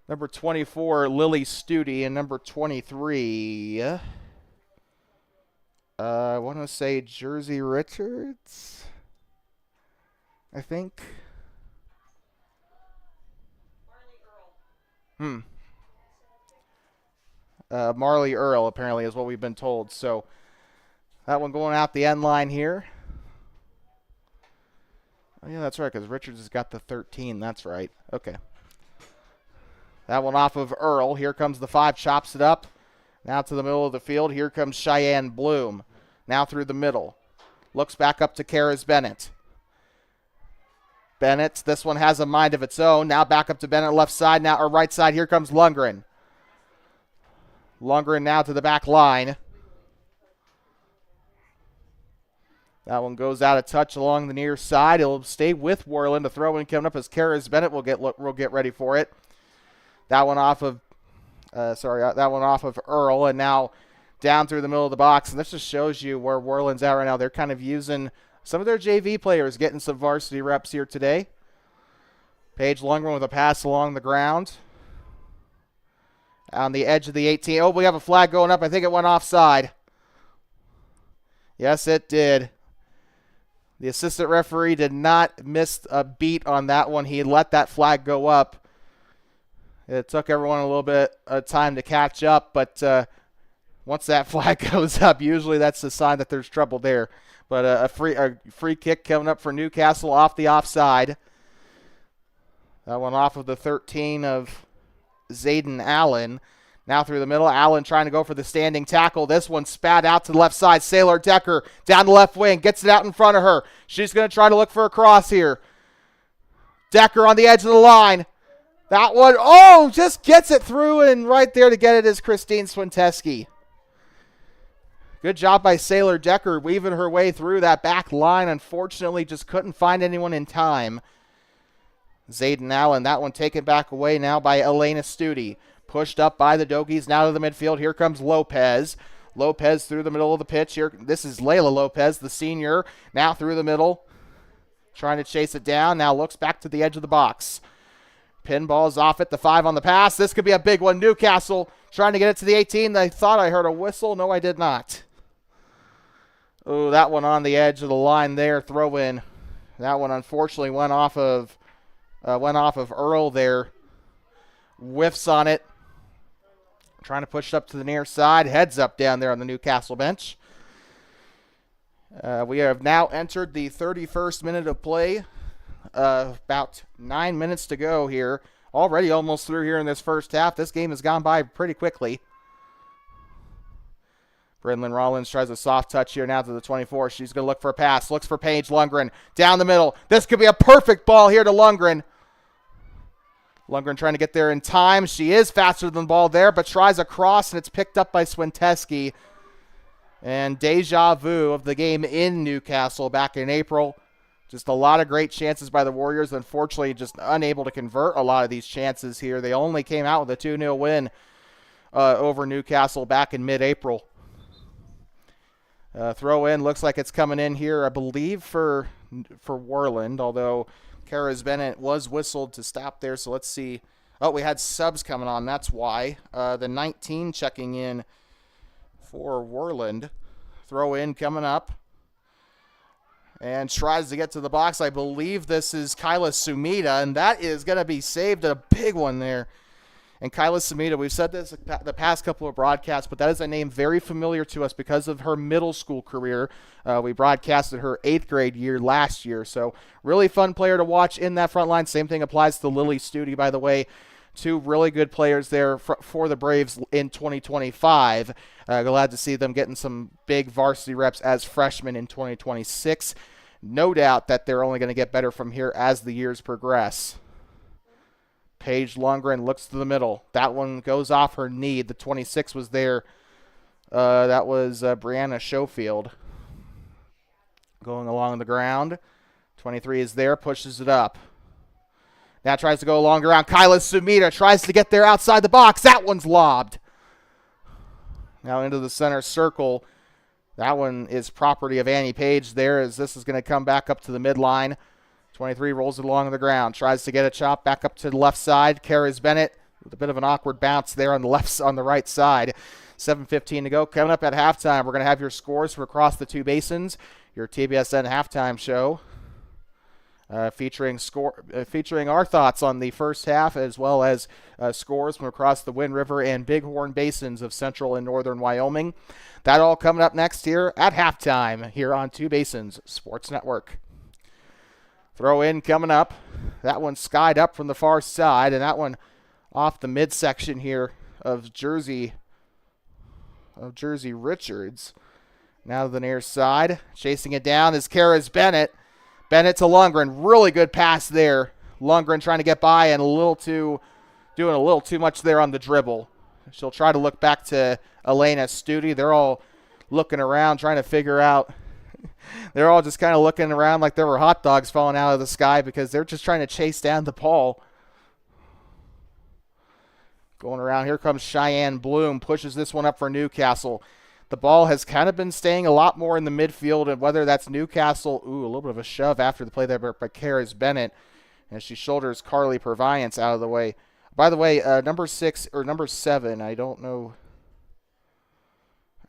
number 24, Lily Studi, and number 23, I want to say Jersey Richards, I think. Marley Earl, apparently, is what we've been told. So that one going out the end line here. Oh, yeah, that's right, because Richards has got the 13. That's right. Okay. That one off of Earl. Here comes the 5, chops it up. Now to the middle of the field. Here comes Cheyenne Bloom. Now through the middle. Looks back up to Karis Bennett. Bennett, this one has a mind of its own. Now back up to Bennett, left side, now or right side. Here comes Lundgren. Lundgren now to the back line. That one goes out of touch along the near side. It'll stay with Worland. A throw in coming up as Karis Bennett will get ready for it. That one off of Earl, and now down through the middle of the box. And this just shows you where Worland's at right now. They're kind of using some of their JV players, getting some varsity reps here today. Paige Lundgren with a pass along the ground. On the edge of the 18. Oh, we have a flag going up. I think it went offside. Yes, it did. The assistant referee did not miss a beat on that one. He let that flag go up. It took everyone a little bit of time to catch up, but once that flag goes up, usually that's a sign that there's trouble there. But a free kick coming up for Newcastle off the offside. That one off of the 13 of Zayden Allen. Now through the middle, Allen trying to go for the standing tackle. This one spat out to the left side. Sailor Decker down the left wing, gets it out in front of her. She's going to try to look for a cross here. Decker on the edge of the line. That one, just gets it through, and right there to get it is Christine Swinteski. Good job by Sailor Decker weaving her way through that back line. Unfortunately, just couldn't find anyone in time. Zayden Allen, that one taken back away now by Elena Studi. Pushed up by the Dogies, now to the midfield. Here comes Lopez. Lopez through the middle of the pitch here. This is Layla Lopez, the senior, now through the middle, trying to chase it down. Now looks back to the edge of the box. Pinball's off at the 5 on the pass. This could be a big one. Newcastle trying to get it to the 18. I thought I heard a whistle. No, I did not. Oh, that one on the edge of the line there. Throw in. That one unfortunately went off of Earl there. Whiffs on it. Trying to push it up to the near side. Heads up down there on the Newcastle bench. We have now entered the 31st minute of play. About 9 minutes to go here. Already almost through here in this first half. This game has gone by pretty quickly. Brynlyn Rollins tries a soft touch here now to the 24. She's going to look for a pass. Looks for Paige Lundgren. Down the middle. This could be a perfect ball here to Lundgren. Lundgren trying to get there in time. She is faster than the ball there, but tries a cross, and it's picked up by Swinteski. And deja vu of the game in Newcastle back in April. Just a lot of great chances by the Warriors. Unfortunately, just unable to convert a lot of these chances here. They only came out with a 2-0 win over Newcastle back in mid-April. Throw in, looks like it's coming in here, I believe, for Worland, although Karis Bennett was whistled to stop there, so let's see. Oh, we had subs coming on, that's why. The 19 checking in for Worland. Throw in coming up. And tries to get to the box. I believe this is Kyla Sumida, and that is going to be saved. A big one there. And Kyla Sumida, we've said this the past couple of broadcasts, but that is a name very familiar to us because of her middle school career. We broadcasted her 8th grade year last year, so really fun player to watch in that front line. Same thing applies to Lily Studi, by the way. 2 really good players there for the Braves in 2025. Glad to see them getting some big varsity reps as freshmen in 2026. No doubt that they're only going to get better from here as the years progress. Paige Lundgren looks to the middle. That one goes off her knee. The 26 was there. That was Brianna Schofield. Going along the ground. 23 is there, pushes it up. Now tries to go along around. Kyla Sumida tries to get there outside the box. That one's lobbed. Now into the center circle. That one is property of Annie Page there, as this is going to come back up to the midline. 23 rolls it along the ground. Tries to get a chop back up to the left side. Karis Bennett with a bit of an awkward bounce there on the right side. 7:15 to go. Coming up at halftime, we're going to have your scores from across the 2 basins. Your TBSN halftime show. Featuring our thoughts on the first half, as well as scores from across the Wind River and Bighorn basins of central and northern Wyoming. That all coming up next here at halftime here on 2 Basins Sports Network. Throw in coming up. That one skied up from the far side, and that one off the midsection here of Jersey Richards. Now to the near side. Chasing it down is Karis Bennett. Bennett to Lundgren. Really good pass there. Lundgren trying to get by and doing a little too much there on the dribble. She'll try to look back to Elena Studi. They're all looking around trying to figure out. They're all just kind of looking around like there were hot dogs falling out of the sky because they're just trying to chase down the ball. Going around. Here comes Cheyenne Bloom. Pushes this one up for Newcastle. The ball has kind of been staying a lot more in the midfield, and whether that's Newcastle, a little bit of a shove after the play there by Karis Bennett, as she shoulders Carly Purviance out of the way. By the way, number 6 or number 7, I don't know.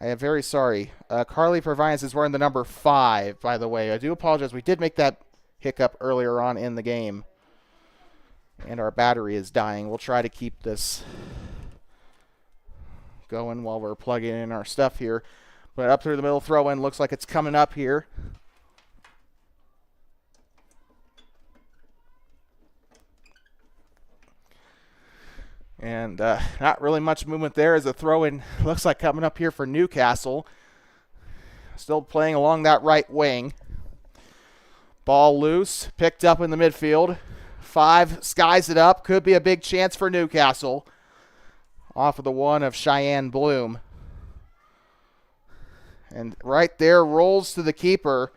I am very sorry. Carly Purviance is wearing the number 5, by the way. I do apologize. We did make that hiccup earlier on in the game, and our battery is dying. We'll try to keep this going while we're plugging in our stuff here. But up through the middle, throw in, looks like it's coming up here. And not really much movement there as a throw in looks like coming up here for Newcastle. Still playing along that right wing. Ball loose, picked up in the midfield. 5 skies it up, could be a big chance for Newcastle. Off of the one of Cheyenne Bloom. And right there, rolls to the keeper.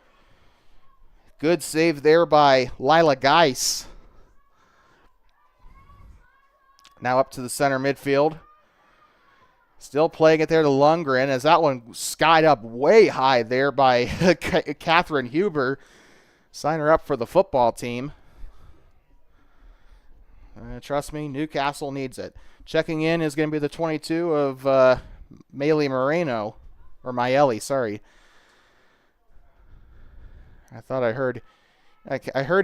Good save there by Lila Geis. Now up to the center midfield. Still playing it there to Lundgren as that one skied up way high there by Catherine Huber. Sign her up for the football team. Trust me, Newcastle needs it. Checking in is going to be the 22 of Maeli Moreno. Or Maeli, sorry. I thought I heard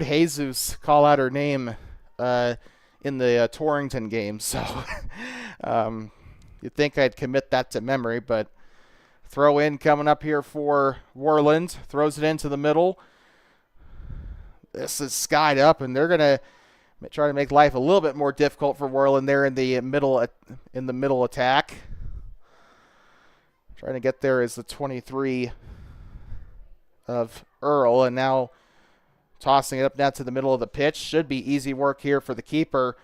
Jesus call out her name in the Torrington game, so you'd think I'd commit that to memory, but throw in coming up here for Worland. Throws it into the middle. This is skied up, and they're going to try to make life a little bit more difficult for Worland there in the middle attack. Trying to get there is the 23 of Earl, and now tossing it up now to the middle of the pitch. Should be easy work here for the keeper.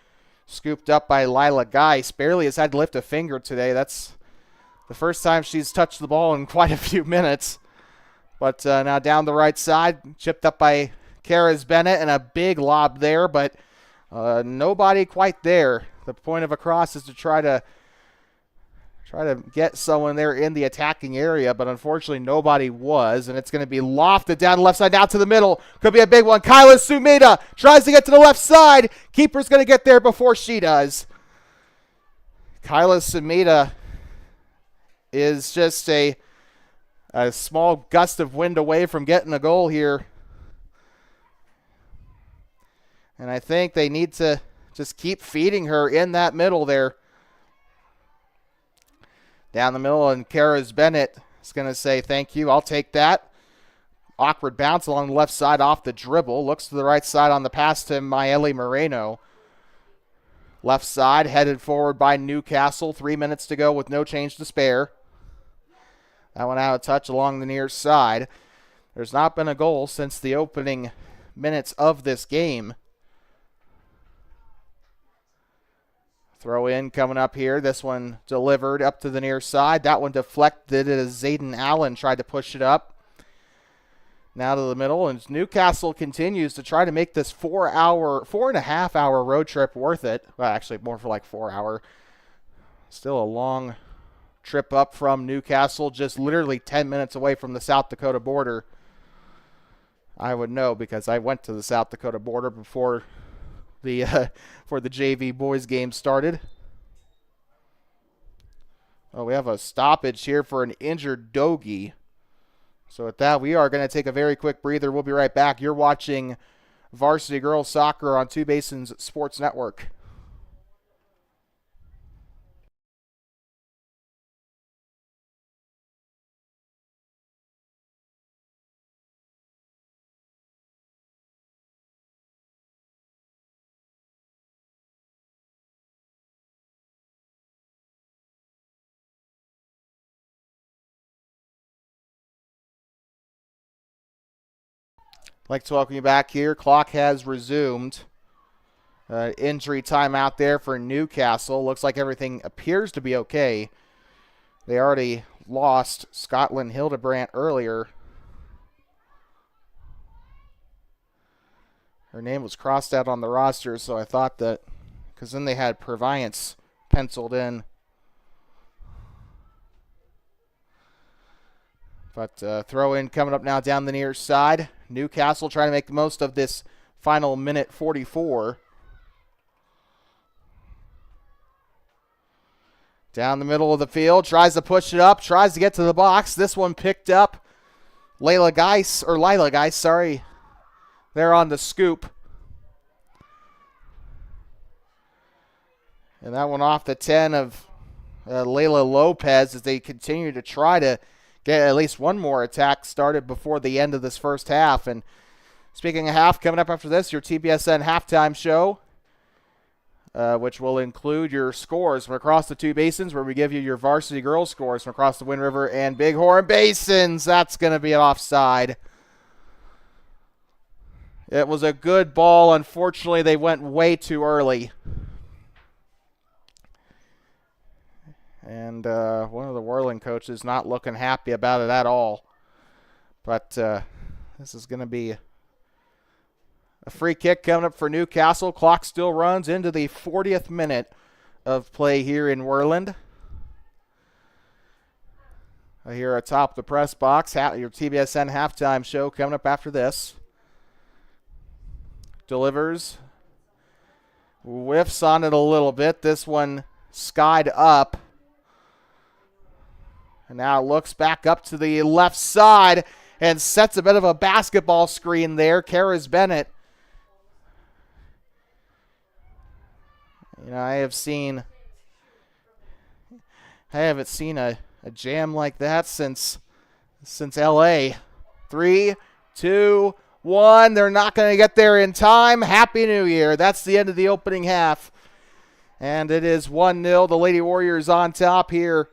Scooped up by Lila Geis. Barely has had to lift a finger today. That's the first time she's touched the ball in quite a few minutes. But now down the right side, chipped up by Karis Bennett, and a big lob there, but nobody quite there. The point of a cross is to try to get someone there in the attacking area, but unfortunately nobody was, and it's going to be lofted down the left side, down to the middle. Could be a big one. Kyla Sumida tries to get to the left side. Keeper's going to get there before she does. Kyla Sumida is just a small gust of wind away from getting a goal here. And I think they need to just keep feeding her in that middle there. Down the middle, and Karis Bennett is going to say, thank you, I'll take that. Awkward bounce along the left side off the dribble. Looks to the right side on the pass to Maeli Moreno. Left side, headed forward by Newcastle. 3 minutes to go with no change to spare. That one out of touch along the near side. There's not been a goal since the opening minutes of this game. Throw in coming up here. This one delivered up to the near side. That one deflected as Zayden Allen tried to push it up. Now to the middle, and Newcastle continues to try to make this 4.5 hour road trip worth it. Well, actually more for like 4 hour. Still a long trip up from Newcastle, just literally 10 minutes away from the South Dakota border. I would know because I went to the South Dakota border before for the JV boys game started. Oh, we have a stoppage here for an injured Dogie. So with that, we are going to take a very quick breather. We'll be right back. You're watching Varsity Girls Soccer on Two Basins Sports Network. I'd like to welcome you back here. Clock has resumed. Injury time out there for Newcastle. Looks like everything appears to be okay. They already lost Scotland Hildebrandt earlier. Her name was crossed out on the roster, so I thought that, because then they had Proviance penciled in. But throw in coming up now down the near side. Newcastle trying to make the most of this final minute 44. Down the middle of the field, tries to push it up, tries to get to the box. This one picked up. Lila Geis, sorry. They're on the scoop. And that one off the 10 of Layla Lopez as they continue to try to get at least one more attack started before the end of this first half. And speaking of half, coming up after this, your TBSN halftime show, which will include your scores from across the two basins, where we give you your varsity girls scores from across the Wind River and Bighorn basins. That's going to be an offside. It was a good ball. Unfortunately, they went way too early. And one of the Worland coaches not looking happy about it at all. But this is going to be a free kick coming up for Newcastle. Clock still runs into the 40th minute of play here in Worland. Here atop the press box. Your TBSN halftime show coming up after this. Delivers. Whiffs on it a little bit. This one skied up. And now looks back up to the left side and sets a bit of a basketball screen there. Karis Bennett. You know, I haven't seen a jam like that since LA. 3, 2, 1. They're not going to get there in time. Happy New Year. That's the end of the opening half. And it is 1-0. The Lady Warriors on top here.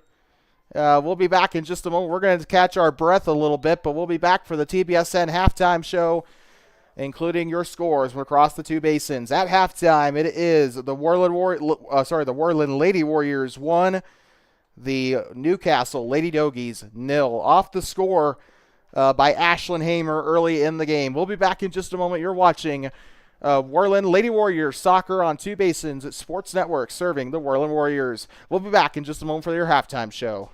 We'll be back in just a moment. We're going to catch our breath a little bit, but we'll be back for the TBSN halftime show, including your scores from across the two basins. At halftime, it is the Worland Lady Warriors 1, the Newcastle Lady Dogies 0. Off the score by Ashlyn Hamer early in the game. We'll be back in just a moment. You're watching Worland Lady Warriors soccer on two basins at Sports Network, serving the Worland Warriors. We'll be back in just a moment for your halftime show.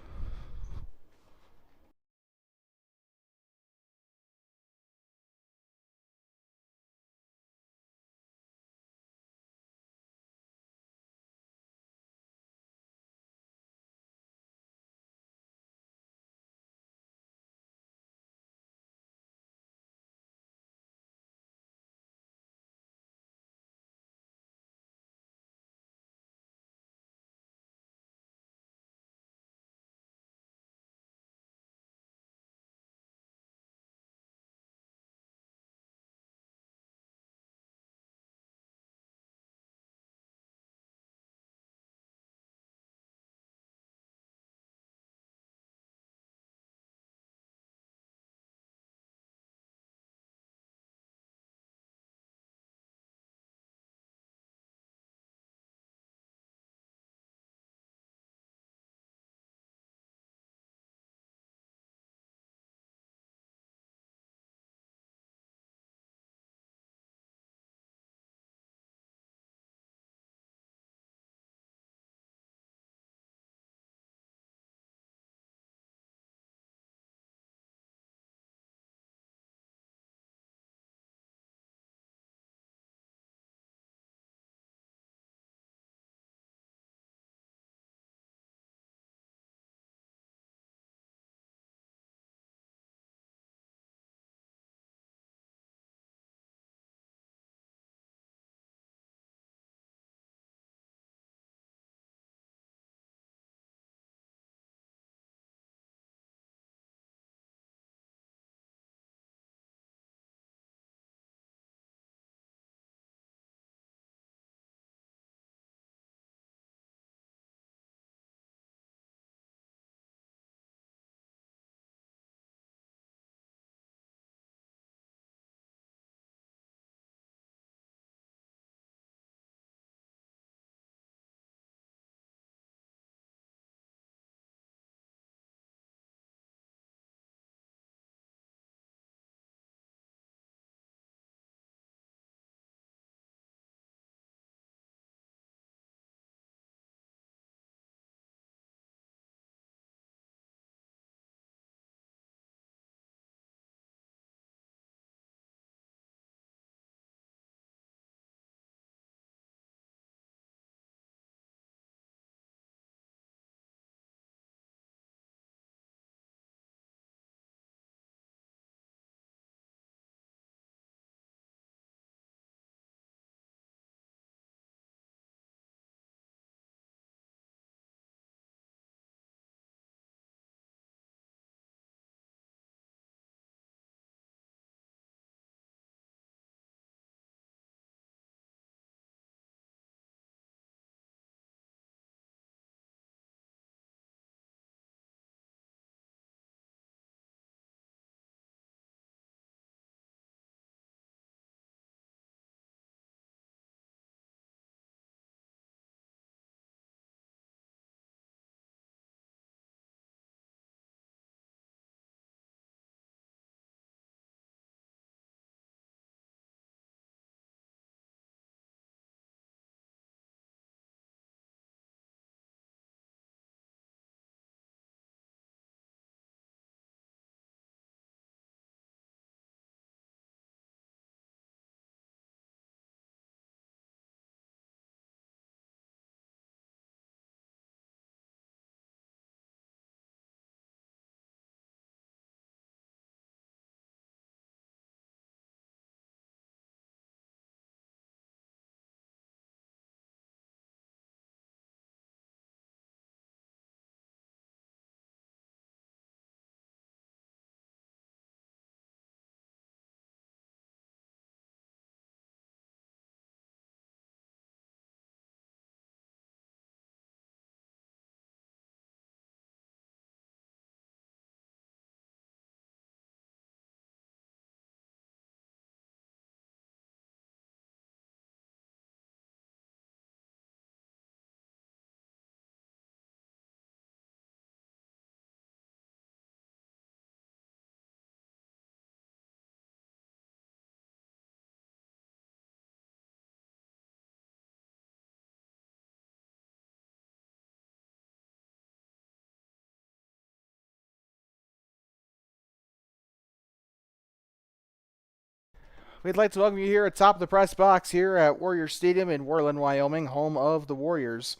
We'd like to welcome you here atop the press box here at Warrior Stadium in Worland, Wyoming, home of the Warriors.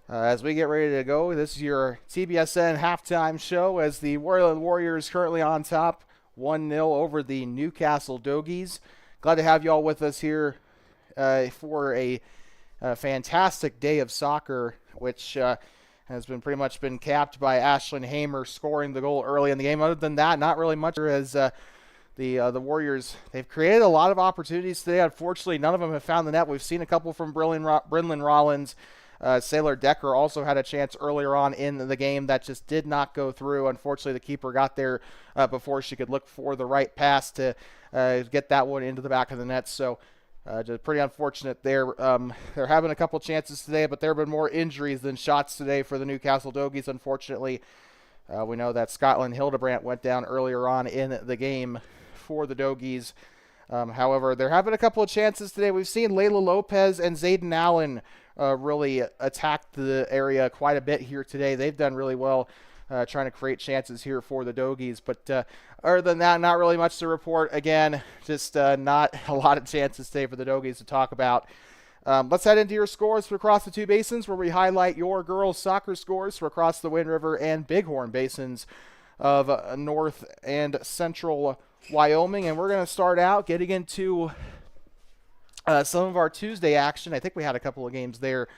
As we get ready to go, this is your TBSN halftime show as the Worland Warriors currently on top 1-0 over the Newcastle Dogies. Glad to have you all with us here for a fantastic day of soccer, which has been pretty much been capped by Ashlyn Hamer scoring the goal early in the game. Other than that, not really much as the Warriors, they've created a lot of opportunities today. Unfortunately, none of them have found the net. We've seen a couple from Brynlyn Rollins. Sailor Decker also had a chance earlier on in the game that just did not go through. Unfortunately, the keeper got there before she could look for the right pass to get that one into the back of the net. So just pretty unfortunate there. They're having a couple chances today, but there have been more injuries than shots today for the Newcastle Dogies, unfortunately. We know that Scotland Hildebrandt went down earlier on in the game for the Dogies. However, they're having a couple of chances today. We've seen Layla Lopez and Zayden Allen really attack the area quite a bit here today. They've done really well trying to create chances here for the Dogies. But other than that, not really much to report. Again, just not a lot of chances today for the Dogies to talk about. Let's head into your scores for across the two basins, where we highlight your girls' soccer scores for across the Wind River and Bighorn basins of North and Central Wyoming. And we're going to start out getting into some of our Tuesday action. I think we had a couple of games there.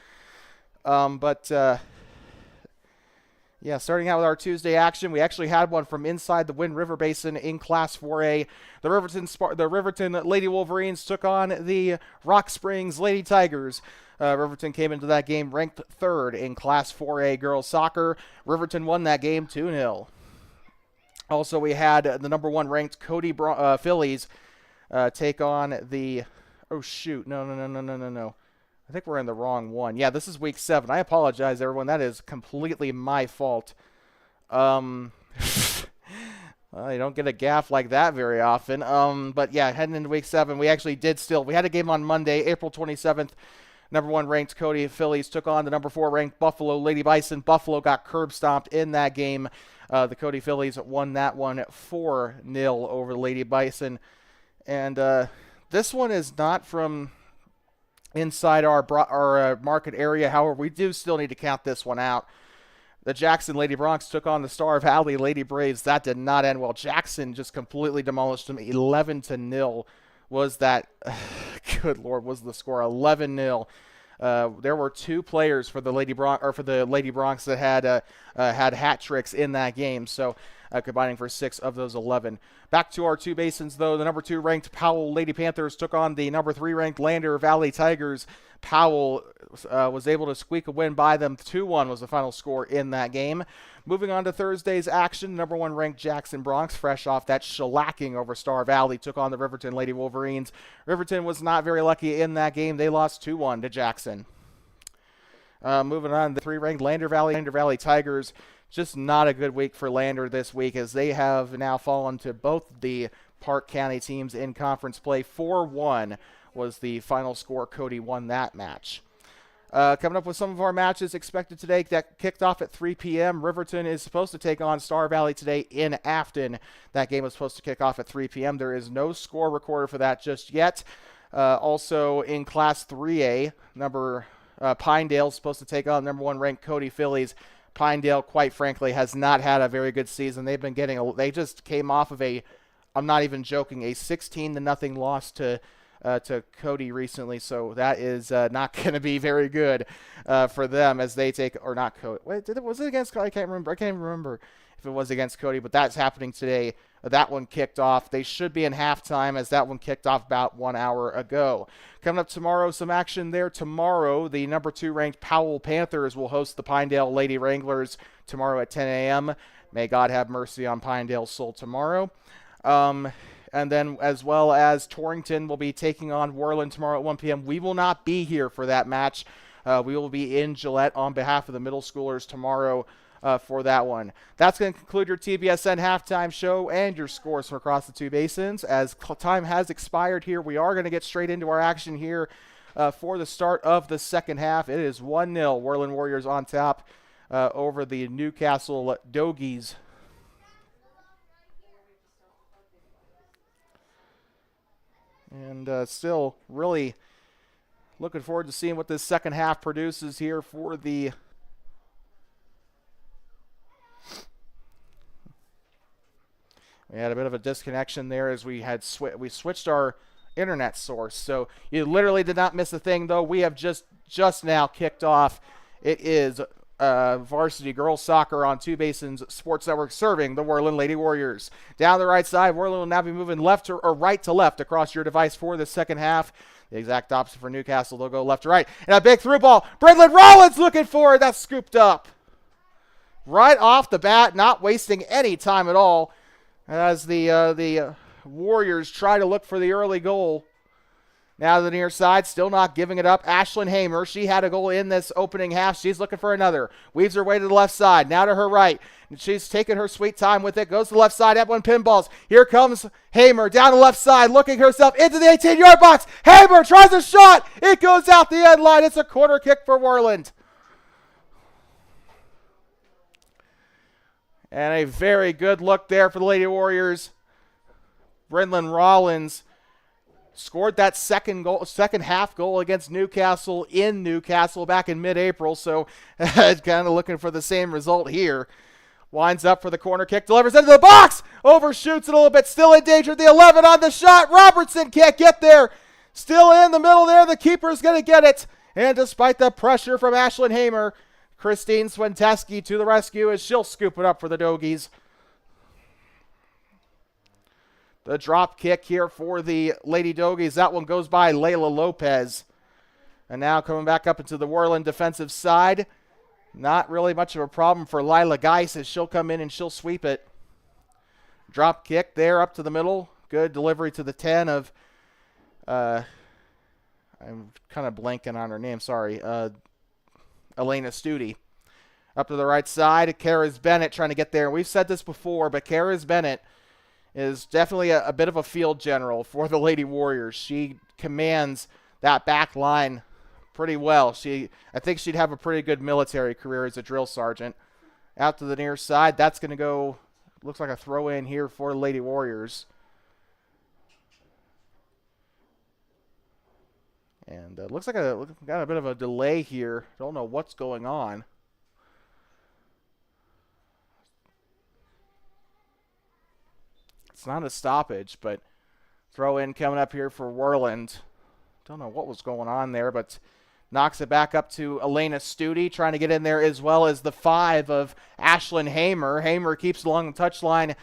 Yeah, starting out with our Tuesday action, we actually had one from inside the Wind River Basin in Class 4A. The Riverton Lady Wolverines took on the Rock Springs Lady Tigers. Riverton came into that game ranked third in Class 4A girls soccer. Riverton won that game 2-0. Also, we had the number one ranked Cody Phillies take on the... Oh, shoot. No. I think we're in the wrong one. Yeah, this is week 7. I apologize, everyone. That is completely my fault. Well, you don't get a gaff like that very often. But yeah, heading into week 7, we actually we had a game on Monday, April 27th. Number 1 ranked Cody Phillies took on the number 4 ranked Buffalo Lady Bison. Buffalo got curb stomped in that game. The Cody Phillies won that one 4-0 over the Lady Bison. And this one is not from inside our market area. However, we do still need to count this one out. The Jackson Lady Bronx took on the Star Valley Lady Braves. That did not end well. Jackson just completely demolished them. 11-0 was that. Good Lord, was the score 11-0. There were 2 players for the Lady Bronx that had hat tricks in that game. So combining for 6 of those 11. Back to our two basins, though. The number 2 ranked Powell Lady Panthers took on the number 3 ranked Lander Valley Tigers. Powell was able to squeak a win by them. 2-1 was the final score in that game. Moving on to Thursday's action, number 1 ranked Jackson Bronx, fresh off that shellacking over Star Valley, took on the Riverton Lady Wolverines. Riverton was not very lucky in that game. They lost 2-1 to Jackson. Moving on, the 3 ranked Lander Valley Tigers. Just not a good week for Lander this week, as they have now fallen to both the Park County teams in conference play. 4-1 was the final score. Cody won that match. Coming up with some of our matches expected today that kicked off at 3 p.m. Riverton is supposed to take on Star Valley today in Afton. That game was supposed to kick off at 3 p.m. There is no score recorded for that just yet. Also in Class 3A, Pinedale is supposed to take on number 1 ranked Cody Phillies. Pinedale, quite frankly, has not had a very good season. They just came off of I'm not even joking, a 16-0 loss to Cody recently. So that is not going to be very good for them as they take, or not Cody. Wait, was it against Cody? I can't even remember if it was against Cody, but that's happening today. That one kicked off. They should be in halftime as that one kicked off about 1 hour ago. Coming up tomorrow, some action there. Tomorrow, the number 2 ranked Powell Panthers will host the Pinedale Lady Wranglers tomorrow at 10 a.m. May God have mercy on Pinedale's soul tomorrow. And then as well as Torrington will be taking on Worland tomorrow at 1 p.m. We will not be here for that match. We will be in Gillette on behalf of the middle schoolers tomorrow for that one. That's going to conclude your TBSN halftime show and your scores from across the two basins. As time has expired here, we are going to get straight into our action here for the start of the second half. It is 1-0 Worland Warriors on top over the Newcastle Dogies. And still really looking forward to seeing what this second half produces here for the We had a bit of a disconnection there as we had we switched our internet source. So you literally did not miss a thing, though. We have just now kicked off. It is varsity girls soccer on Two Basins Sports Network serving the Worland Lady Warriors. Down the right side, Worland will now be moving left or right to left across your device for the second half. The exact opposite for Newcastle. They'll go left to right. And a big through ball. Brindlin Rollins looking for it. That's scooped up. Right off the bat, not wasting any time at all as the Warriors try to look for the early goal. Now to the near side, still not giving it up. Ashlyn Hamer, she had a goal in this opening half. She's looking for another. Weaves her way to the left side. Now to her right. She's taking her sweet time with it. Goes to the left side. That one pinballs. Here comes Hamer down the left side, looking herself into the 18-yard box. Hamer tries a shot. It goes out the end line. It's a corner kick for Worland. And a very good look there for the Lady Warriors. Brindlin Rollins scored that second half goal against Newcastle in Newcastle back in mid-April, so kind of looking for the same result here. Winds up for the corner kick, delivers into the box, overshoots it a little bit, still in danger. The 11 on the shot, Robertson can't get there. Still in the middle there, the keeper's going to get it. And despite the pressure from Ashlyn Hamer, Christine Swenteski to the rescue as she'll scoop it up for the Dogies. The drop kick here for the Lady Dogies. That one goes by Layla Lopez. And now coming back up into the Worland defensive side. Not really much of a problem for Lila Geis as she'll come in and she'll sweep it. Drop kick there up to the middle. Good delivery to the 10 of, I'm kind of blanking on her name, sorry. Elena Studi. Up to the right side, Karis Bennett trying to get there. We've said this before, but Karis Bennett is definitely a bit of a field general for the Lady Warriors. She commands that back line pretty well. I think she'd have a pretty good military career as a drill sergeant. Out to the near side, that's going to go, looks like a throw in here for the Lady Warriors. And looks like got a bit of a delay here. Don't know what's going on. It's not a stoppage, but throw in coming up here for Worland. Don't know what was going on there, but knocks it back up to Elena Studi, trying to get in there as well as the 5 of Ashlyn Hamer. Hamer keeps along the touchline,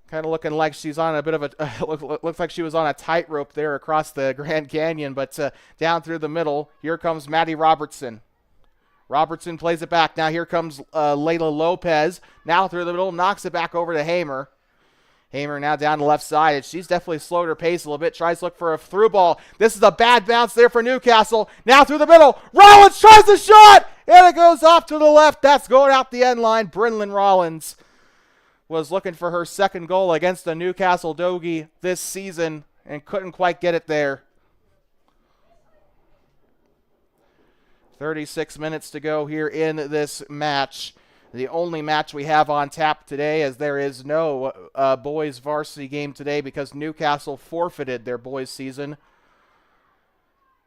kind of looking like she's on a bit of a, looks like she was on a tightrope there across the Grand Canyon, but down through the middle, here comes Maddie Robertson. Robertson plays it back. Now here comes Layla Lopez. Now through the middle, knocks it back over to Hamer. Hamer now down the left side, and she's definitely slowed her pace a little bit. Tries to look for a through ball. This is a bad bounce there for Newcastle. Now through the middle. Rollins tries the shot, and it goes off to the left. That's going out the end line. Brindlin Rollins was looking for her second goal against the Newcastle Dogie this season and couldn't quite get it there. 36 minutes to go here in this match. The only match we have on tap today, as there is no boys varsity game today because Newcastle forfeited their boys season.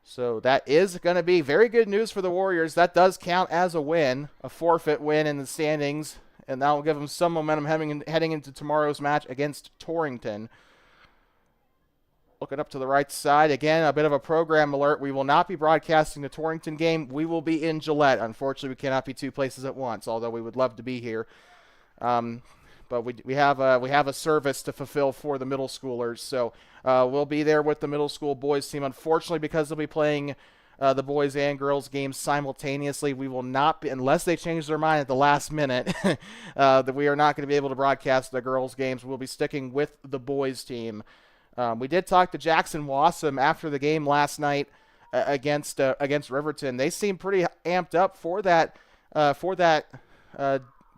So that is going to be very good news for the Warriors. That does count as a win, a forfeit win in the standings, and that will give them some momentum heading into tomorrow's match against Torrington. Looking up to the right side, again, a bit of a program alert. We will not be broadcasting the Torrington game. We will be in Gillette. Unfortunately, we cannot be two places at once, although we would love to be here. But we have a service to fulfill for the middle schoolers. So we'll be there with the middle school boys team. Unfortunately, because they'll be playing the boys and girls games simultaneously, we will not be, unless they change their mind at the last minute, that we are not going to be able to broadcast the girls games. We'll be sticking with the boys team. We did talk to Jackson Wassam after the game last night against Riverton. They seem pretty amped up for that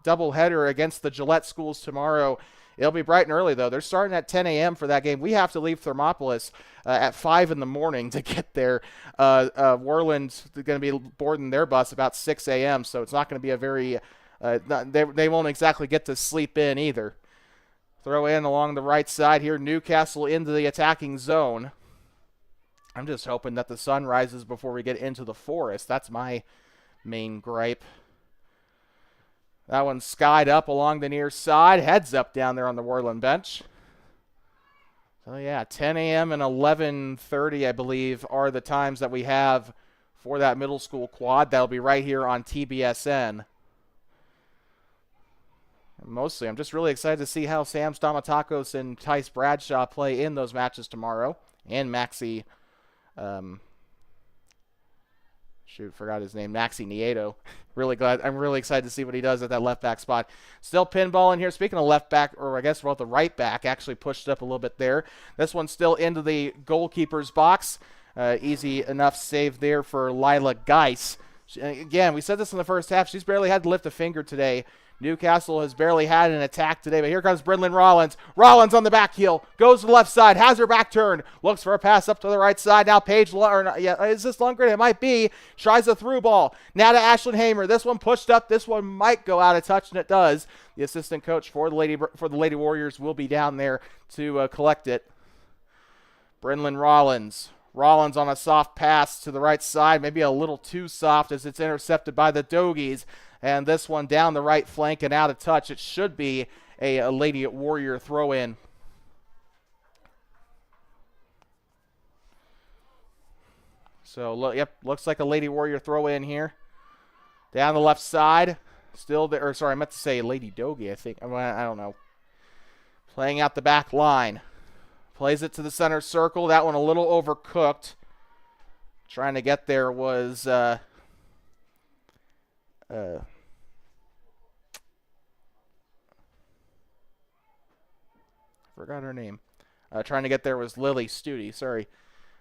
doubleheader against the Gillette schools tomorrow. It'll be bright and early, though. They're starting at 10 a.m. for that game. We have to leave Thermopolis at 5 in the morning to get there. Worland's going to be boarding their bus about 6 a.m., so it's not going to be a very they won't exactly get to sleep in either. Throw in along the right side here. Newcastle into the attacking zone. I'm just hoping that the sun rises before we get into the forest. That's my main gripe. That one's skied up along the near side. Heads up down there on the Worland bench. So, yeah, 10 a.m. and 11:30, I believe, are the times that we have for that middle school quad. That'll be right here on TBSN. Mostly, I'm just really excited to see how Sam Stamatakos and Tice Bradshaw play in those matches tomorrow. And Maxi, forgot his name, Maxi Nieto. I'm really excited to see what he does at that left back spot. Still pinball in here. Speaking of left back, or I guess both the right back, actually pushed up a little bit there. This one's still into the goalkeeper's box. Easy enough save there for Lila Geis. Again, we said this in the first half. She's barely had to lift a finger today. Newcastle has barely had an attack today, but here comes Brynlyn Rollins. Rollins on the back heel, goes to the left side, has her back turned, looks for a pass up to the right side. Now Paige, is this Lundgren? It might be. Tries a through ball. Now to Ashlyn Hamer. This one pushed up. This one might go out of touch, and it does. The assistant coach for the Lady Warriors will be down there to collect it. Brynlyn Rollins. Rollins on a soft pass to the right side, maybe a little too soft as it's intercepted by the Dogies. And this one down the right flank and out of touch. It should be a Lady Warrior throw-in. So, looks like a Lady Warrior throw-in here. Down the left side. Still there, or sorry, I meant to say Lady Dogie, I think. I don't know. Playing out the back line. Plays it to the center circle. That one a little overcooked. Trying to get there was forgot her name. Trying to get there was Lily Studi. Sorry.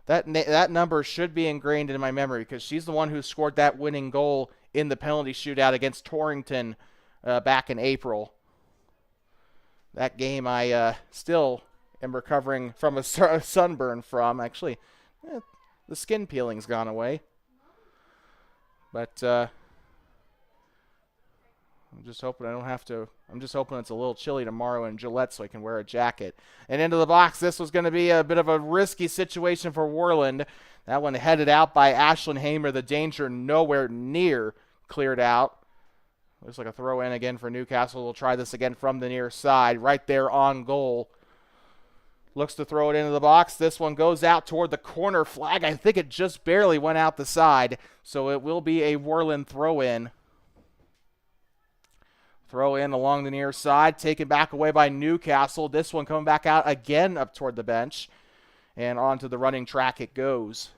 That number should be ingrained in my memory because she's the one who scored that winning goal in the penalty shootout against Torrington back in April. That game I still am recovering from a sunburn from. Actually, the skin peeling's gone away. But I'm just hoping I don't have to. I'm just hoping it's a little chilly tomorrow in Gillette so I can wear a jacket. And into the box, this was going to be a bit of a risky situation for Worland. That one headed out by Ashlyn Hamer. The danger nowhere near cleared out. Looks like a throw in again for Newcastle. We'll try this again from the near side. Right there on goal. Looks to throw it into the box. This one goes out toward the corner flag. I think it just barely went out the side. So it will be a Worland throw in. Throw in along the near side, taken back away by Newcastle. This one coming back out again up toward the bench. And onto the running track it goes.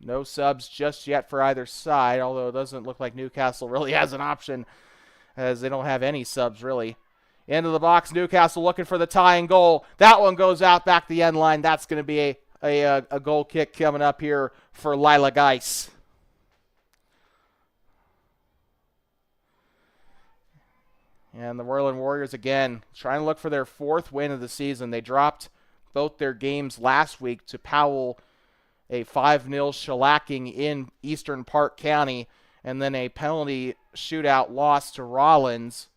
No subs just yet for either side, although it doesn't look like Newcastle really has an option as they don't have any subs really. Into the box, Newcastle looking for the tying goal. That one goes out back the end line. That's going to be a goal kick coming up here for Lila Geis. And the Worland Warriors, again, trying to look for their fourth win of the season. They dropped both their games last week to Powell, a 5-0 shellacking in Eastern Park County, and then a penalty shootout loss to Rollins.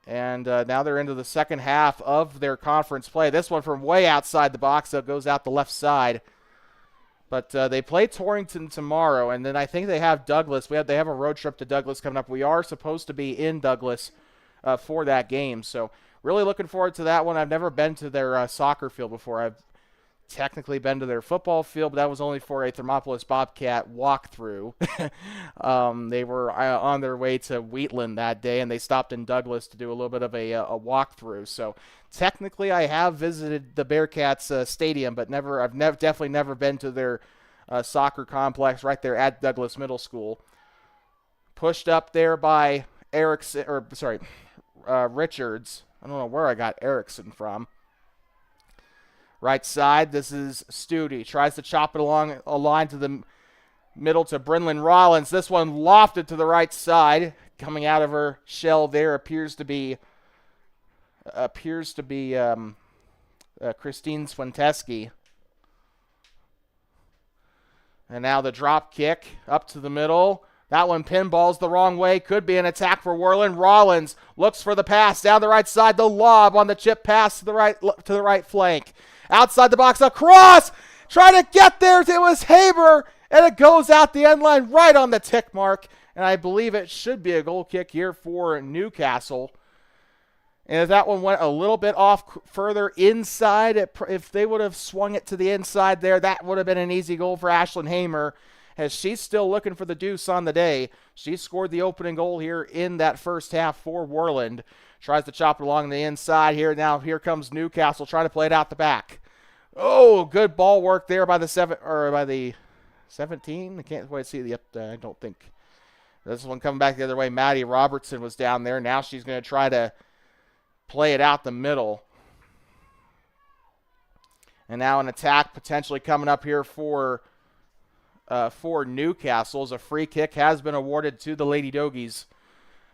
And now they're into the second half of their conference play. This one from way outside the box, so it goes out the left side. But they play Torrington tomorrow, and then I think they have Douglas. They have a road trip to Douglas coming up. We are supposed to be in Douglas for that game, so really looking forward to that one. I've never been to their soccer field before. I've technically been to their football field, but that was only for a Thermopolis Bobcat walkthrough. They were on their way to Wheatland that day, and they stopped in Douglas to do a little bit of a walkthrough. So technically, I have visited the Bearcats stadium, but I've definitely never been to their soccer complex right there at Douglas Middle School. Pushed up there by Richards. I don't know where I got Erickson from. Right side, this is Studi. Tries to chop it along a line to the middle to Brynlyn Rollins. This one lofted to the right side. Coming out of her shell there appears to be Christine Swenteski. And now the drop kick up to the middle. That one pinballs the wrong way. Could be an attack for Worland. Rollins looks for the pass down the right side. The lob on the chip pass to the right flank. Outside the box, across. Trying to get there. It was Haber. And it goes out the end line right on the tick mark. And I believe it should be a goal kick here for Newcastle. And if that one went a little bit off further inside, if they would have swung it to the inside there, that would have been an easy goal for Ashlyn Hamer, as she's still looking for the deuce on the day. She scored the opening goal here in that first half for Worland. Tries to chop it along the inside here. Now here comes Newcastle trying to play it out the back. Oh, good ball work there by the 17. I can't quite see the I don't think. This one coming back the other way. Maddie Robertson was down there. Now she's going to try to play it out the middle. And now an attack potentially coming up here for Newcastle, as a free kick has been awarded to the Lady Dogies.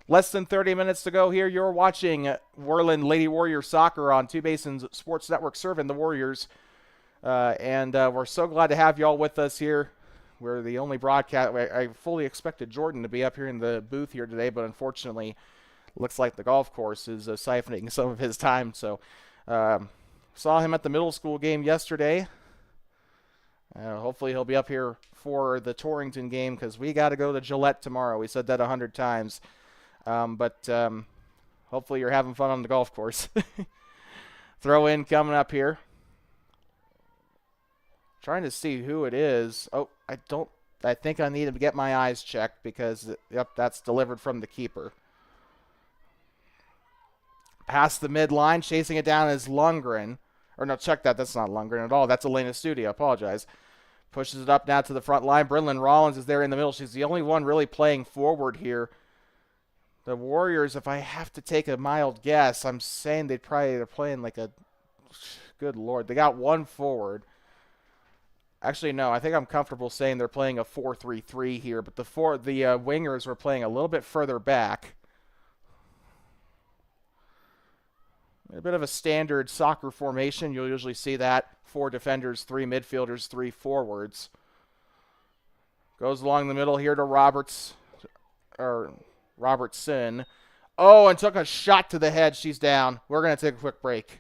Less than 30 minutes to go here. You're watching Worland Lady Warrior Soccer on Two Basins Sports Network, serving the Warriors. And we're so glad to have you all with us here. We're the only broadcast. I fully expected Jordan to be up here in the booth here today, but unfortunately, looks like the golf course is siphoning some of his time. So saw him at the middle school game yesterday. Hopefully he'll be up here for the Torrington game, because we got to go to Gillette tomorrow. We said that 100 times. But hopefully you're having fun on the golf course. Throw in coming up here. Trying to see who it is. Oh, I think I need to get my eyes checked, because, yep, that's delivered from the keeper. Past the midline, chasing it down is Lundgren. Or no, check that. That's not Lundgren at all. That's Elena Studio. I apologize. Pushes it up now to the front line. Brynlyn Rollins is there in the middle. She's the only one really playing forward here. The Warriors, if I have to take a mild guess, I'm saying they're playing like a... Good Lord. They got one forward. Actually, no. I think I'm comfortable saying they're playing a 4-3-3 here. But the wingers were playing a little bit further back. A bit of a standard soccer formation. You'll usually see that. 4 defenders, 3 midfielders, 3 forwards. Goes along the middle here to Robertson. Oh, and took a shot to the head. She's down. We're going to take a quick break.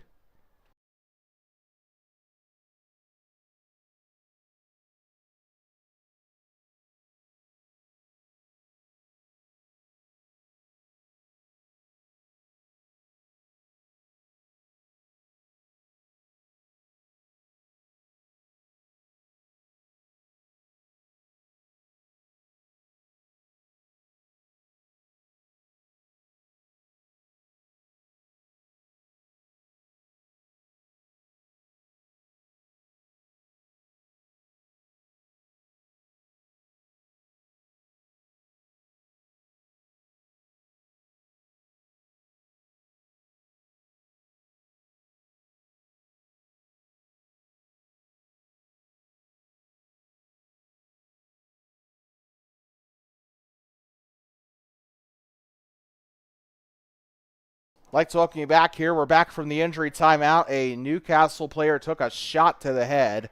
I'd like to welcome you back here. We're back from the injury timeout. A Newcastle player took a shot to the head.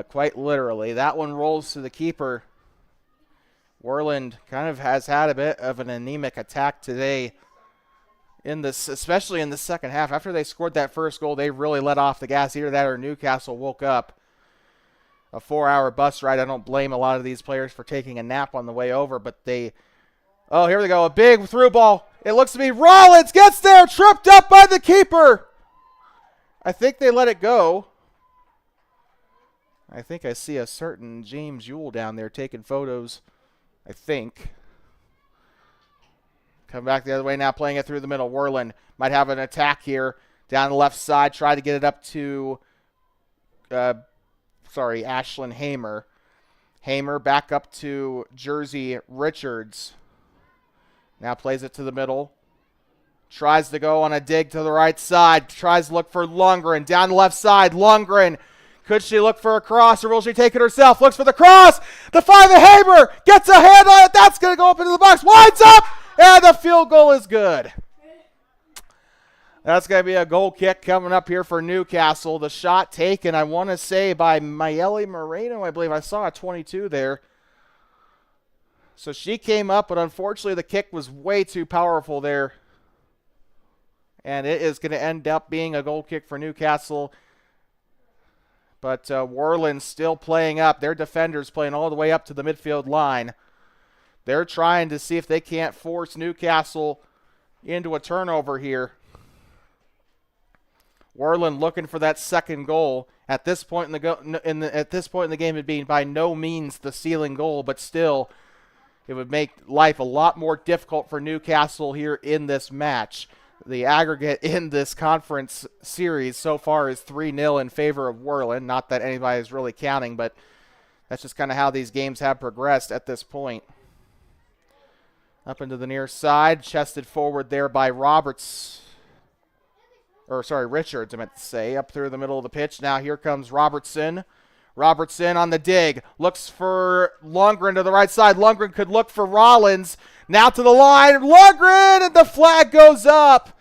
Quite literally. That one rolls to the keeper. Worland kind of has had a bit of an anemic attack today, especially in the second half. After they scored that first goal, they really let off the gas. Either that or Newcastle woke up. A 4-hour bus ride. I don't blame a lot of these players for taking a nap on the way over, but they... Oh, here we go. A big through ball. It looks to be Rollins gets there, tripped up by the keeper. I think they let it go. I think I see a certain James Ewell down there taking photos, I think. Come back the other way now, playing it through the middle. Worland might have an attack here down the left side. Try to get it up to, Ashlyn Hamer. Hamer back up to Jersey Richards. Now plays it to the middle. Tries to go on a dig to the right side. Tries to look for Lundgren. Down the left side, Lundgren. Could she look for a cross, or will she take it herself? Looks for the cross. The 5 of Haber gets a hand on it. That's going to go up into the box. Winds up, and the field goal is good. That's going to be a goal kick coming up here for Newcastle. The shot taken, I want to say, by Mayeli Moreno, I believe. I saw a 22 there. So she came up, but unfortunately the kick was way too powerful there. And it is going to end up being a goal kick for Newcastle. But Worland still playing up. Their defenders playing all the way up to the midfield line. They're trying to see if they can't force Newcastle into a turnover here. Worland looking for that second goal. At this point in the game, it'd be by no means the ceiling goal, but still, it would make life a lot more difficult for Newcastle here in this match. The aggregate in this conference series so far is 3-0 in favor of Worland. Not that anybody is really counting, but that's just kind of how these games have progressed at this point. Up into the near side, chested forward there by Richards, I meant to say, up through the middle of the pitch. Now here comes Robertson. Robertson on the dig. Looks for Lundgren to the right side. Lundgren could look for Rollins. Now to the line. Lundgren, and the flag goes up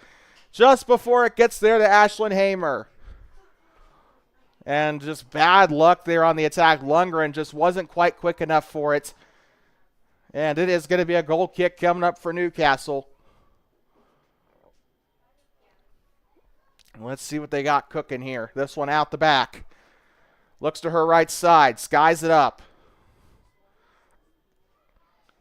just before it gets there to Ashlyn Hamer. And just bad luck there on the attack. Lundgren just wasn't quite quick enough for it. And it is going to be a goal kick coming up for Newcastle. Let's see what they got cooking here. This one out the back. Looks to her right side. Skies it up.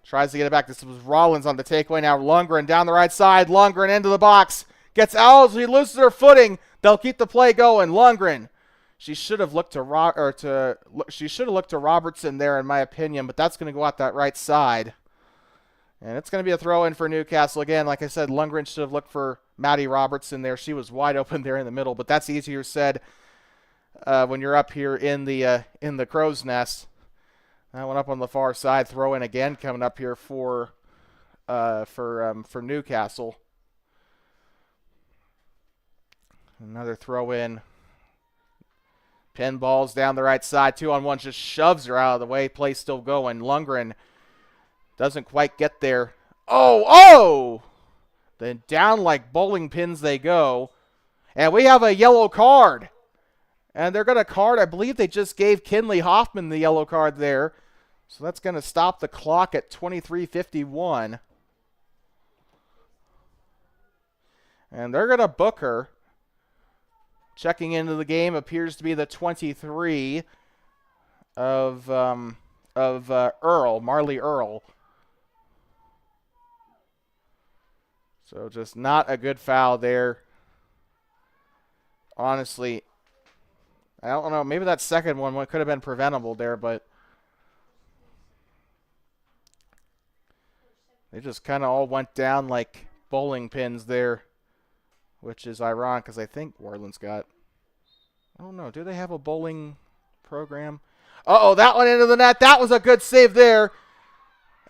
Tries to get it back. This was Rollins on the takeaway. Now Lundgren down the right side. Lundgren into the box. Gets out. She loses her footing. They'll keep the play going. Lundgren. She should have looked to Robertson there, in my opinion, but that's going to go out that right side. And it's going to be a throw-in for Newcastle. Again, like I said, Lundgren should have looked for Maddie Robertson there. She was wide open there in the middle, but that's easier said when you're up here in the crow's nest. That one up on the far side. Throw-in again coming up here for Newcastle. Another throw-in. Pinballs down the right side. 2-on-1 just shoves her out of the way. Play still going. Lundgren doesn't quite get there. Oh! Then down like bowling pins they go. And we have a yellow card. And they're going to card. I believe they just gave Kinley Hoffman the yellow card there. So that's going to stop the clock at 23:51. And they're going to book her. Checking into the game appears to be the 23 of Marley Earl. So just not a good foul there. Honestly, I don't know. Maybe that second one could have been preventable there, but they just kind of all went down like bowling pins there. Which is ironic because I think Worland's got... I don't know. Do they have a bowling program? Uh-oh, that one into the net. That was a good save there.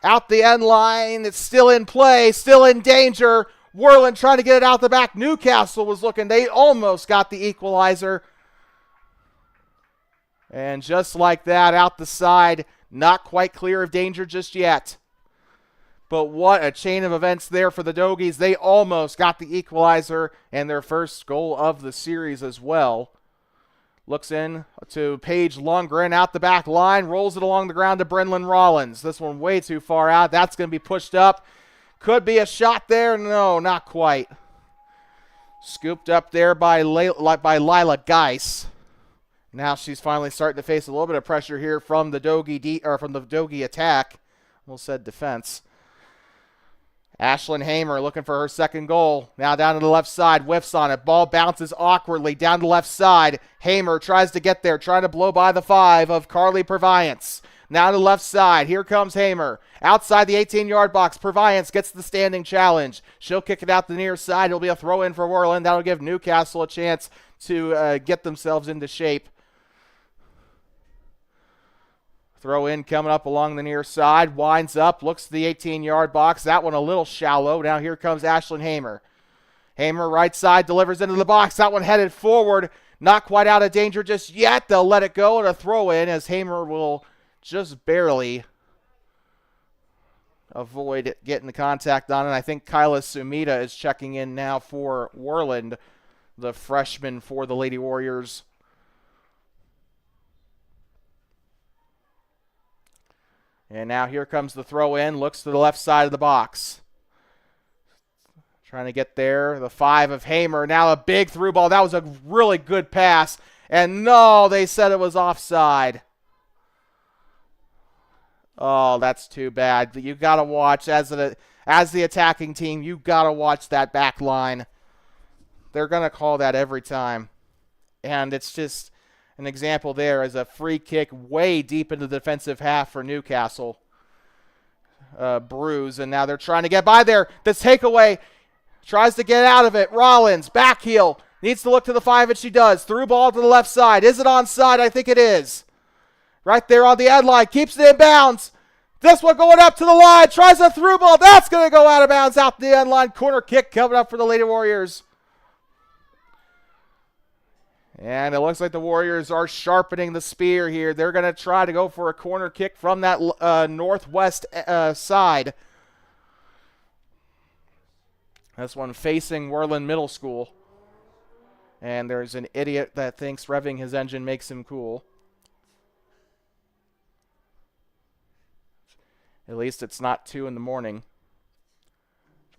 Out the end line. It's still in play. Still in danger. Worland trying to get it out the back. Newcastle was looking. They almost got the equalizer. And just like that, out the side. Not quite clear of danger just yet. But what a chain of events there for the Dogies. They almost got the equalizer and their first goal of the series as well. Looks in to Paige Lundgren out the back line. Rolls it along the ground to Brenlyn Rollins. This one way too far out. That's going to be pushed up. Could be a shot there. No, not quite. Scooped up there by Lila Geis. Now she's finally starting to face a little bit of pressure here from the Dogie attack. Almost said defense. Ashlyn Hamer looking for her second goal. Now down to the left side. Whiffs on it. Ball bounces awkwardly down the left side. Hamer tries to get there. Trying to blow by the 5 of Carly Purviance. Now to the left side. Here comes Hamer. Outside the 18-yard box. Purviance gets the standing challenge. She'll kick it out the near side. It'll be a throw-in for Worland. That'll give Newcastle a chance to get themselves into shape. Throw in coming up along the near side. Winds up. Looks to the 18-yard box. That one a little shallow. Now here comes Ashlyn Hamer. Hamer right side delivers into the box. That one headed forward. Not quite out of danger just yet. They'll let it go and a throw in as Hamer will just barely avoid getting the contact on it. I think Kyla Sumida is checking in now for Worland, the freshman for the Lady Warriors. And now here comes the throw in. Looks to the left side of the box. Trying to get there. The 5 of Hamer. Now a big through ball. That was a really good pass. And no, they said it was offside. Oh, that's too bad. You got to watch, as the attacking team, you got to watch that back line. They're going to call that every time. And it's just an example there as a free kick way deep into the defensive half for Newcastle. Bruise, and now they're trying to get by there. The takeaway. Tries to get out of it. Rollins, back heel. Needs to look to the 5, and she does. Through ball to the left side. Is it onside? I think it is. Right there on the end line. Keeps it in bounds. This one going up to the line. Tries a through ball. That's going to go out of bounds out the end line. Corner kick coming up for the Lady Warriors. And it looks like the Warriors are sharpening the spear here. They're going to try to go for a corner kick from that northwest side. This one facing Worland Middle School. And there's an idiot that thinks revving his engine makes him cool. At least it's not 2 in the morning.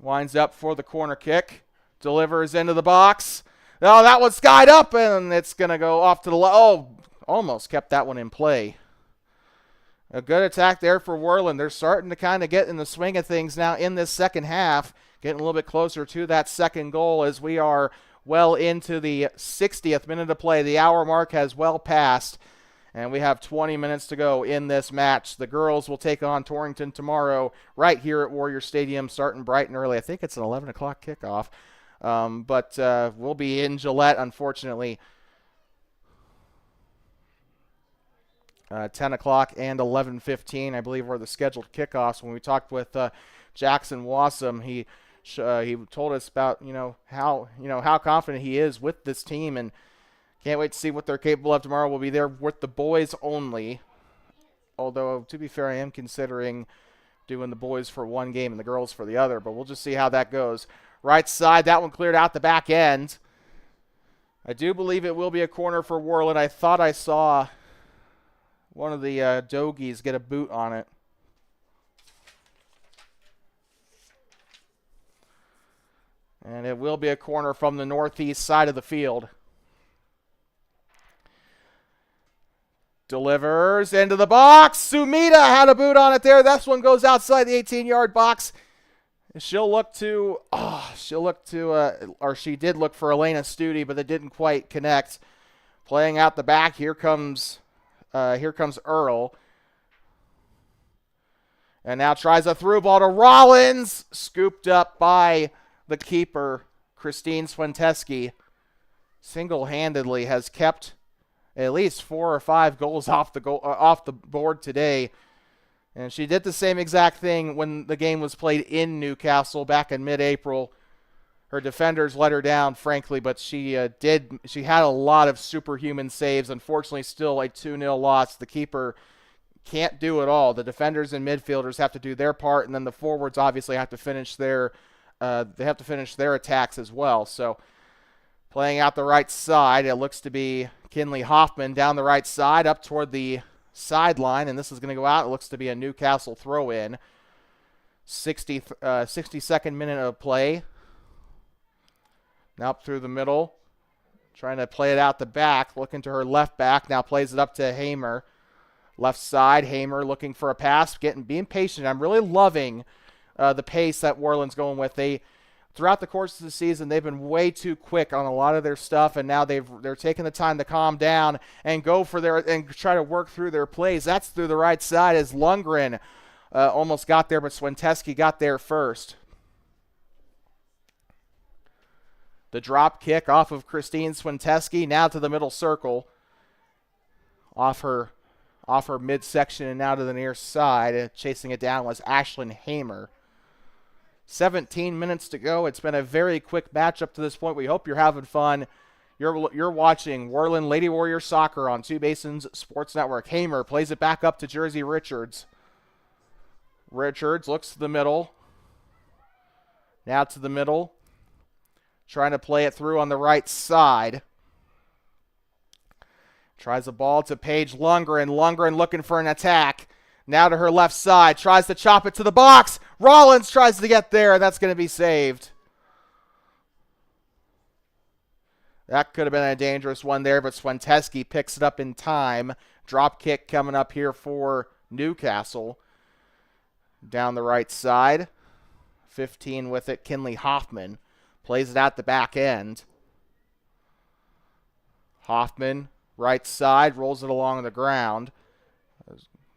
Winds up for the corner kick. Delivers into the box. Oh, that one's skied up, and it's going to go off to the left. Oh, almost kept that one in play. A good attack there for Worland. They're starting to kind of get in the swing of things now in this second half. Getting a little bit closer to that second goal as we are well into the 60th minute of play. The hour mark has well passed, and we have 20 minutes to go in this match. The girls will take on Torrington tomorrow right here at Warrior Stadium, starting bright and early. I think it's an 11 o'clock kickoff, but we'll be in Gillette, unfortunately. 10 o'clock and 11:15, I believe, were the scheduled kickoffs. When we talked with Jackson Wassam, he told us about how confident he is with this team, and can't wait to see what they're capable of tomorrow. We'll be there with the boys only. Although, to be fair, I am considering doing the boys for one game and the girls for the other, but we'll just see how that goes. Right side, that one cleared out the back end. I do believe it will be a corner for Worland. I thought I saw one of the Dogies get a boot on it. And it will be a corner from the northeast side of the field. Delivers into the box. Sumida had a boot on it there. This one goes outside the 18-yard box. She'll look to, or she did look for Elena Studi, but it didn't quite connect. Playing out the back, here comes Earl. And now tries a through ball to Rollins. Scooped up by the keeper, Christine Swenteski. Single-handedly has kept at least 4 or 5 goals off the board today. And she did the same exact thing when the game was played in Newcastle back in mid-April. Her defenders let her down, frankly, but she had a lot of superhuman saves. Unfortunately, still a 2-0 loss. The keeper can't do it all. The defenders and midfielders have to do their part, and then the forwards obviously have to finish their attacks as well. So playing out the right side, it looks to be Kinley Hoffman down the right side up toward the sideline, and this is going to go out. It looks to be a Newcastle throw-in. 62nd minute of play. Now up through the middle. Trying to play it out the back. Looking to her left back. Now plays it up to Hamer. Left side, Hamer looking for a pass. Being patient. I'm really loving the pace that Worland's going with. Throughout the course of the season, they've been way too quick on a lot of their stuff, and now they're taking the time to calm down and go for and try to work through their plays. That's through the right side as Lundgren almost got there, but Swenteski got there first. The drop kick off of Christine Swenteski, now to the middle circle. Off her midsection and now to the near side. Chasing it down was Ashlyn Hamer. 17 minutes to go. It's been a very quick match up to this point. We hope you're having fun. You're watching Worland Lady Warrior Soccer on Two Basins Sports Network. Hamer plays it back up to Jersey Richards. Richards looks to the middle. Now to the middle. Trying to play it through on the right side. Tries the ball to Paige Lundgren. Lundgren looking for an attack. Now to her left side. Tries to chop it to the box. Rollins tries to get there. That's going to be saved. That could have been a dangerous one there, but Swenteski picks it up in time. Drop kick coming up here for Newcastle. Down the right side. 15 with it. Kinley Hoffman plays it at the back end. Hoffman, right side, rolls it along the ground.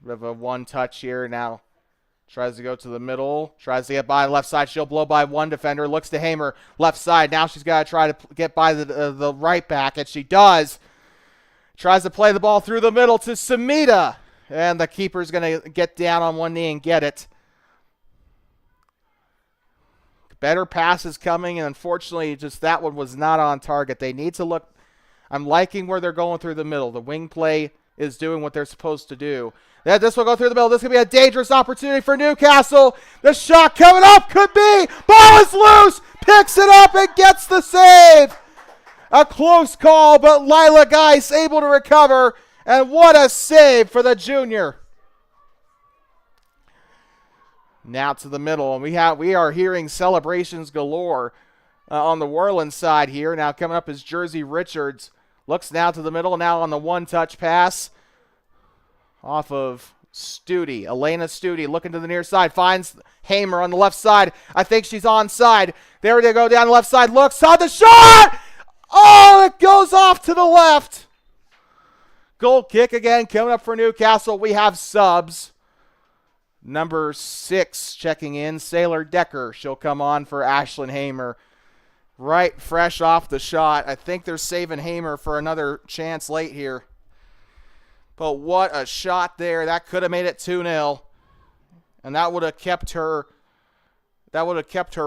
We have a one touch here now. Tries to go to the middle. Tries to get by the left side. She'll blow by one defender. Looks to Hamer. Left side. Now she's got to try to get by the right back, and she does. Tries to play the ball through the middle to Samita. And the keeper's going to get down on one knee and get it. Better passes coming, and unfortunately, just that one was not on target. They need to look. I'm liking where they're going through the middle. The wing play is doing what they're supposed to do. This will go through the middle. This could be a dangerous opportunity for Newcastle. The shot coming up could be. Ball is loose. Picks it up and gets the save. A close call, but Lila Geis able to recover. And what a save for the junior. Now to the middle, and we are hearing celebrations galore on the Worland side here. Now coming up is Jersey Richards. Looks now to the middle, now on the one-touch pass. Off of Studi. Elena Studi looking to the near side. Finds Hamer on the left side. I think she's onside. There they go down the left side. Looks on the shot! Oh, it goes off to the left. Goal kick again coming up for Newcastle. We have subs. Number 6 checking in. Sailor Decker. She'll come on for Ashlyn Hamer. Right fresh off the shot. I think they're saving Hamer for another chance late here. But what a shot there. That could have made it 2-0. And that would have kept her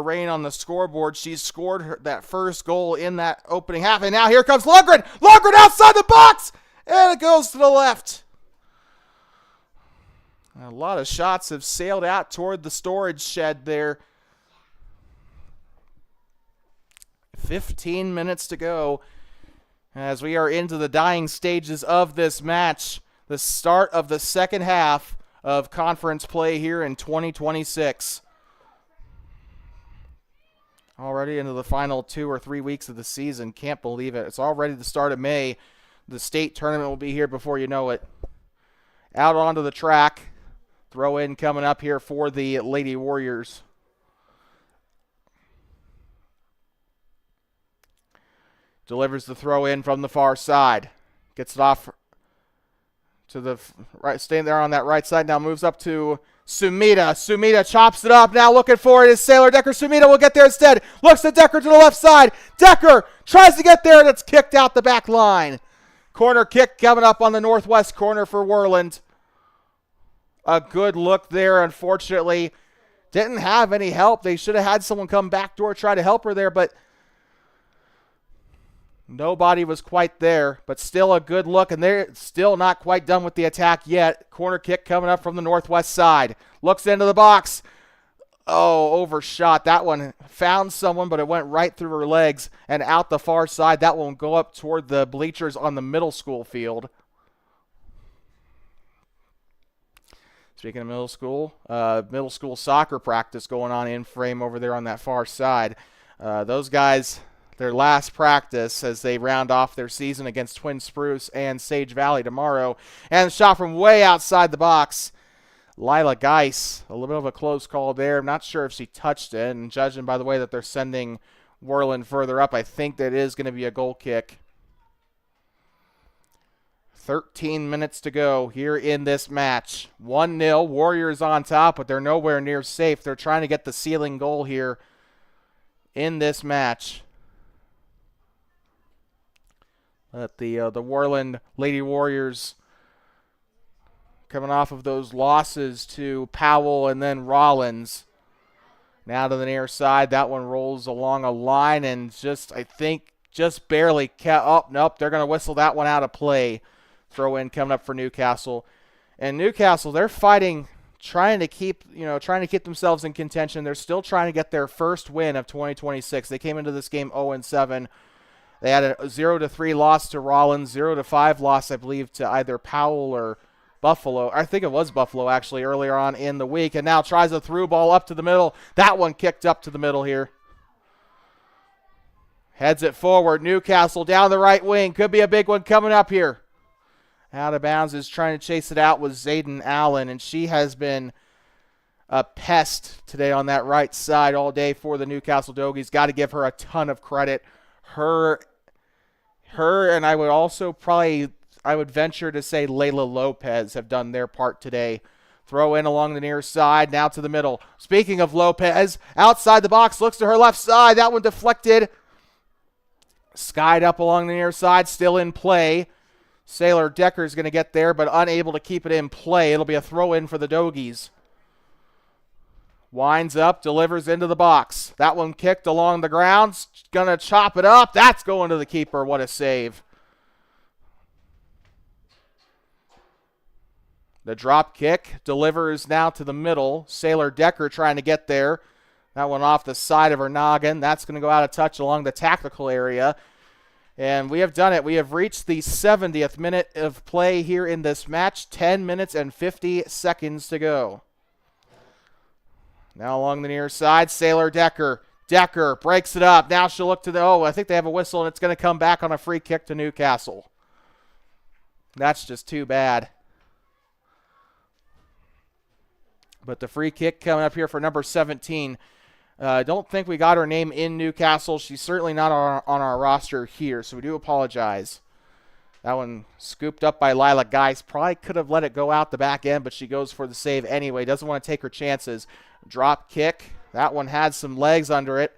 reign on the scoreboard. She's scored that first goal in that opening half. And now here comes Lundgren. Lundgren outside the box. And it goes to the left. A lot of shots have sailed out toward the storage shed there. 15 minutes to go as we are into the dying stages of this match. The start of the second half of conference play here in 2026. Already into the final 2 or 3 weeks of the season. Can't believe it. It's already the start of May. The state tournament will be here before you know it. Out onto the track. Throw in coming up here for the Lady Warriors. Delivers the throw in from the far side. Gets it off to the right, staying there on that right side. Now moves up to Sumita. Sumita chops it up. Now looking for it is Sailor Decker. Sumita will get there instead. Looks at Decker to the left side. Decker tries to get there, and it's kicked out the back line. Corner kick coming up on the northwest corner for Worland. A good look there, unfortunately. Didn't have any help. They should have had someone come backdoor try to help her there, but nobody was quite there. But still a good look, and they're still not quite done with the attack yet. Corner kick coming up from the northwest side. Looks into the box. Oh, overshot. That one found someone, but it went right through her legs and out the far side. That one will go up toward the bleachers on the middle school field. Speaking of middle school soccer practice going on in frame over there on that far side. Those guys, their last practice as they round off their season against Twin Spruce and Sage Valley tomorrow. And shot from way outside the box. Lila Geis, a little bit of a close call there. I'm not sure if she touched it. And judging by the way that they're sending Worland further up, I think that is going to be a goal kick. 13 minutes to go here in this match. 1-0. Warriors on top, but they're nowhere near safe. They're trying to get the sealing goal here in this match. But the Worland Lady Warriors coming off of those losses to Powell and then Rollins. Now to the near side. That one rolls along a line and I think just barely kept up. Nope, they're going to whistle that one out of play. Throw in coming up for Newcastle. And Newcastle, they're fighting, trying to keep themselves in contention. They're still trying to get their first win of 2026. They came into this game 0-7. They had a 0-3 loss to Rollins, 0-5 loss, I believe, to either Powell or Buffalo. I think it was Buffalo, actually, earlier on in the week. And now tries a through ball up to the middle. That one kicked up to the middle here. Heads it forward. Newcastle down the right wing. Could be a big one coming up here. Out of bounds is trying to chase it out with Zayden Allen, and she has been a pest today on that right side all day for the Newcastle Dogies. Got to give her a ton of credit. Her, and I would also I would venture to say Layla Lopez have done their part today. Throw in along the near side, now to the middle. Speaking of Lopez, outside the box, looks to her left side. That one deflected. Skied up along the near side, still in play. Sailor Decker is going to get there, but unable to keep it in play. It'll be a throw in for the Dogies. Winds up, delivers into the box. That one kicked along the ground. Going to chop it up. That's going to the keeper. What a save. The drop kick delivers now to the middle. Sailor Decker trying to get there. That one off the side of her noggin. That's going to go out of touch along the tactical area. And we have done it. We have reached the 70th minute of play here in this match. 10 minutes and 50 seconds to go. Now along the near side, Sailor Decker. Decker breaks it up. Now she'll look to the, I think they have a whistle, and it's going to come back on a free kick to Newcastle. That's just too bad. But the free kick coming up here for number 17. I don't think we got her name in Newcastle. She's certainly not on our roster here, so we do apologize. That one scooped up by Lila Geis. Probably could have let it go out the back end, but she goes for the save anyway. Doesn't want to take her chances. Drop kick. That one had some legs under it.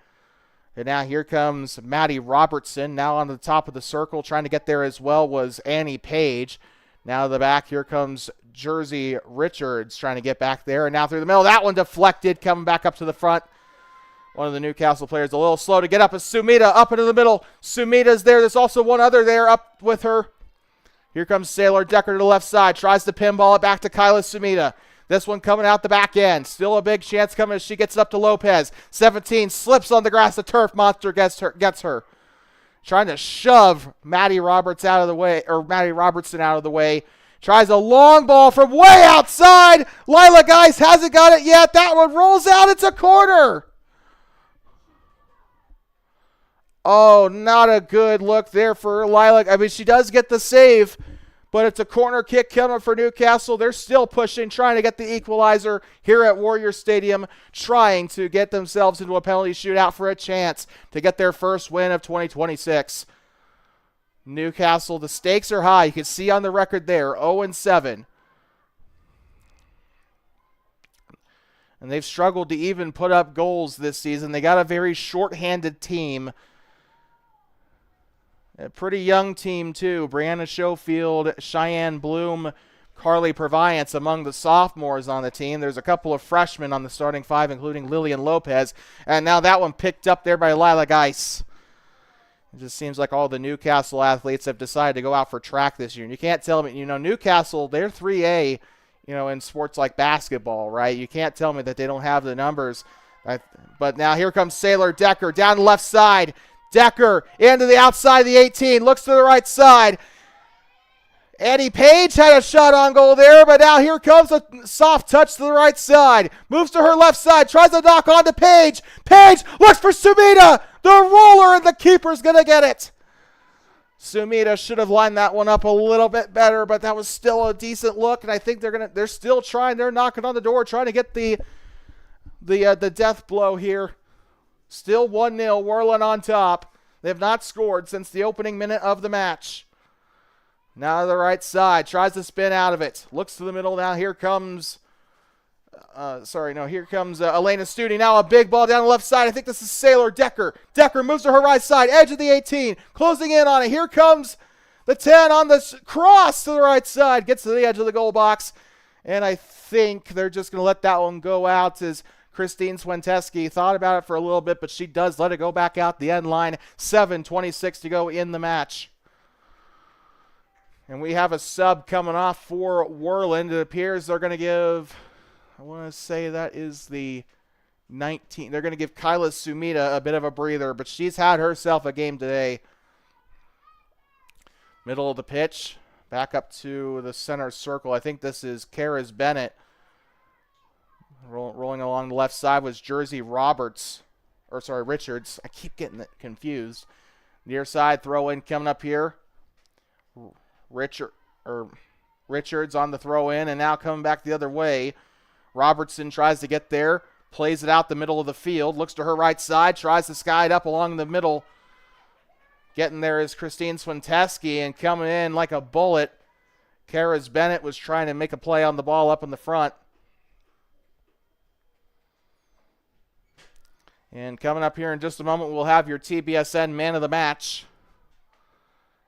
And now here comes Maddie Robertson. Now on the top of the circle. Trying to get there as well was Annie Page. Now to the back, here comes Jersey Richards trying to get back there. And now through the middle. That one deflected, coming back up to the front. One of the Newcastle players a little slow to get up. Is Sumita up into the middle. Sumita's there. There's also one other there up with her. Here comes Sailor Decker to the left side. Tries to pinball it back to Kyla Sumita. This one coming out the back end. Still a big chance coming as she gets it up to Lopez. 17 slips on the grass. The turf monster gets her. Trying to shove Maddie Robertson out of the way. Tries a long ball from way outside. Lila Geis hasn't got it yet. That one rolls out. It's a corner. Oh, not a good look there for Lila. I mean, she does get the save, but it's a corner kick coming for Newcastle. They're still pushing, trying to get the equalizer here at Warrior Stadium, trying to get themselves into a penalty shootout for a chance to get their first win of 2026. Newcastle, the stakes are high. You can see on the record there, 0-7. And they've struggled to even put up goals this season. They got a very short-handed team. A pretty young team, too. Brianna Schofield, Cheyenne Bloom, Carly Purviance among the sophomores on the team. There's a couple of freshmen on the starting five, including Lillian Lopez. And now that one picked up there by Lila Geis. It just seems like all the Newcastle athletes have decided to go out for track this year. And you can't tell me, Newcastle, they're 3A, in sports like basketball, right? You can't tell me that they don't have the numbers. But now here comes Sailor Decker down the left side. Decker into the outside of the 18, looks to the right side. Annie Page had a shot on goal there, but now here comes a soft touch to the right side. Moves to her left side, tries to knock on to Page. Page looks for Sumita. The roller, and the keeper's going to get it. Sumita should have lined that one up a little bit better, but that was still a decent look, and I think they're still trying. They're knocking on the door, trying to get the death blow here. Still 1-0, Worland on top. They have not scored since the opening minute of the match. Now to the right side, tries to spin out of it. Looks to the middle now. Here comes, Elena Studi. Now a big ball down the left side. I think this is Sailor Decker. Decker moves to her right side, edge of the 18, closing in on it. Here comes the 10 on the cross to the right side. Gets to the edge of the goal box. And I think they're just going to let that one go out as Christine Swenteski thought about it for a little bit, but she does let it go back out the end line. 7:26 to go in the match. And we have a sub coming off for Worland. It appears they're going to give, I want to say that is the 19. They're going to give Kyla Sumita a bit of a breather, but she's had herself a game today. Middle of the pitch. Back up to the center circle. I think this is Karis Bennett. Rolling along the left side was Jersey Richards. I keep getting it confused. Near side throw in coming up here. Richards on the throw in, and now coming back the other way. Robertson tries to get there, plays it out the middle of the field, looks to her right side, tries to sky it up along the middle. Getting there is Christine Swinteski, and coming in like a bullet, Karis Bennett was trying to make a play on the ball up in the front. And coming up here in just a moment, we'll have your TBSN Man of the Match,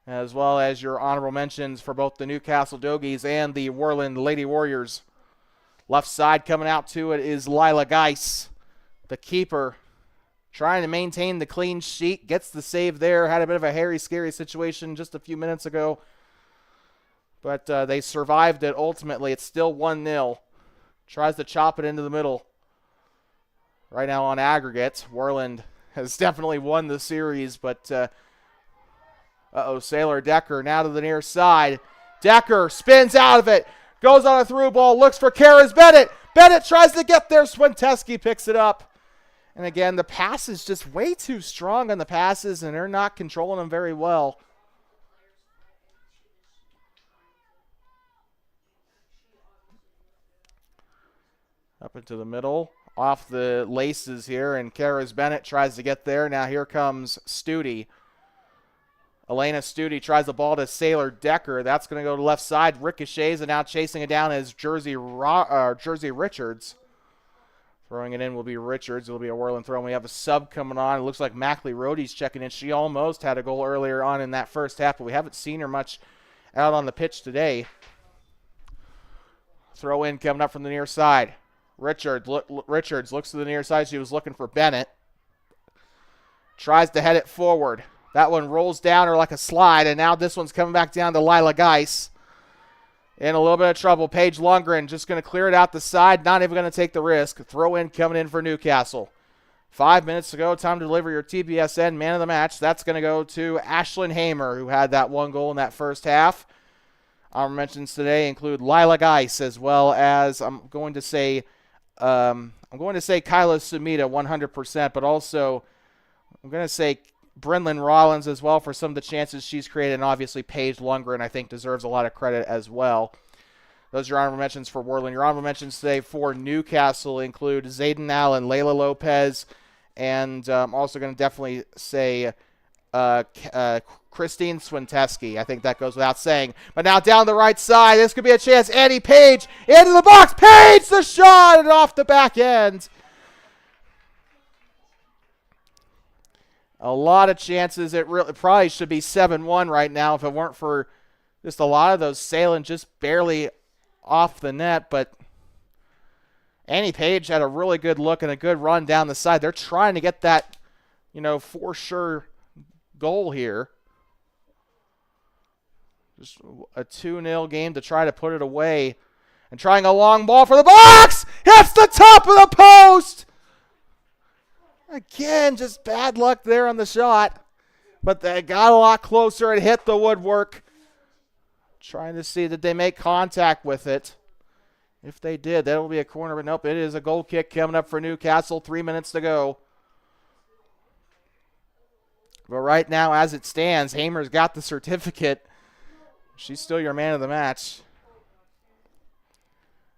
as well as your honorable mentions for both the Newcastle Dogies and the Worland Lady Warriors. Left side coming out to it is Lila Geis, the keeper, trying to maintain the clean sheet. Gets the save there. Had a bit of a hairy, scary situation just a few minutes ago, but they survived it ultimately. It's still 1-0. Tries to chop it into the middle. Right now on aggregate, Worland has definitely won the series, but Sailor Decker now to the near side. Decker spins out of it, goes on a through ball, looks for Karis Bennett. Bennett tries to get there. Swinteski picks it up. And again, the pass is just way too strong on the passes, and they're not controlling them very well. Up into the middle. Off the laces here, and Karis Bennett tries to get there. Now here comes Studi. Elena Studi tries the ball to Sailor Decker. That's going to go to the left side. Ricochets, and now chasing it down is Jersey Richards. Throwing it in will be Richards. It will be a Worland throw. And we have a sub coming on. It looks like Mackley Rohde's checking in. She almost had a goal earlier on in that first half, but we haven't seen her much out on the pitch today. Throw in coming up from the near side. Richards looks to the near side. She was looking for Bennett. Tries to head it forward. That one rolls down her like a slide, and now this one's coming back down to Lila Geis. In a little bit of trouble. Paige Lundgren just going to clear it out the side. Not even going to take the risk. Throw in coming in for Newcastle. 5 minutes to go. Time to deliver your TBSN Man of the Match. That's going to go to Ashlyn Hamer, who had that one goal in that first half. Our mentions today include Lila Geis, as well as I'm going to say Kyla Sumita 100%, but also I'm going to say Brynlyn Rollins as well for some of the chances she's created, and obviously Paige Lundgren I think deserves a lot of credit as well. Those are your honorable mentions for Worland. Your honorable mentions today for Newcastle include Zayden Allen, Layla Lopez, and I'm also going to definitely say Christine Swinteski. I think that goes without saying. But now down the right side, this could be a chance. Annie Page into the box. Page the shot and off the back end. A lot of chances. It probably should be 7-1 right now if it weren't for just a lot of those sailing just barely off the net. But Annie Page had a really good look and a good run down the side. They're trying to get that, for sure goal here. Just a 2-0 game to try to put it away. And trying a long ball for the box. Hits the top of the post. Again, just bad luck there on the shot. But they got a lot closer and hit the woodwork. Trying to see did they make contact with it. If they did, that will be a corner. But nope, it is a goal kick coming up for Newcastle. 3 minutes to go. But right now, as it stands, Hamer's got the certificate. She's still your man of the match.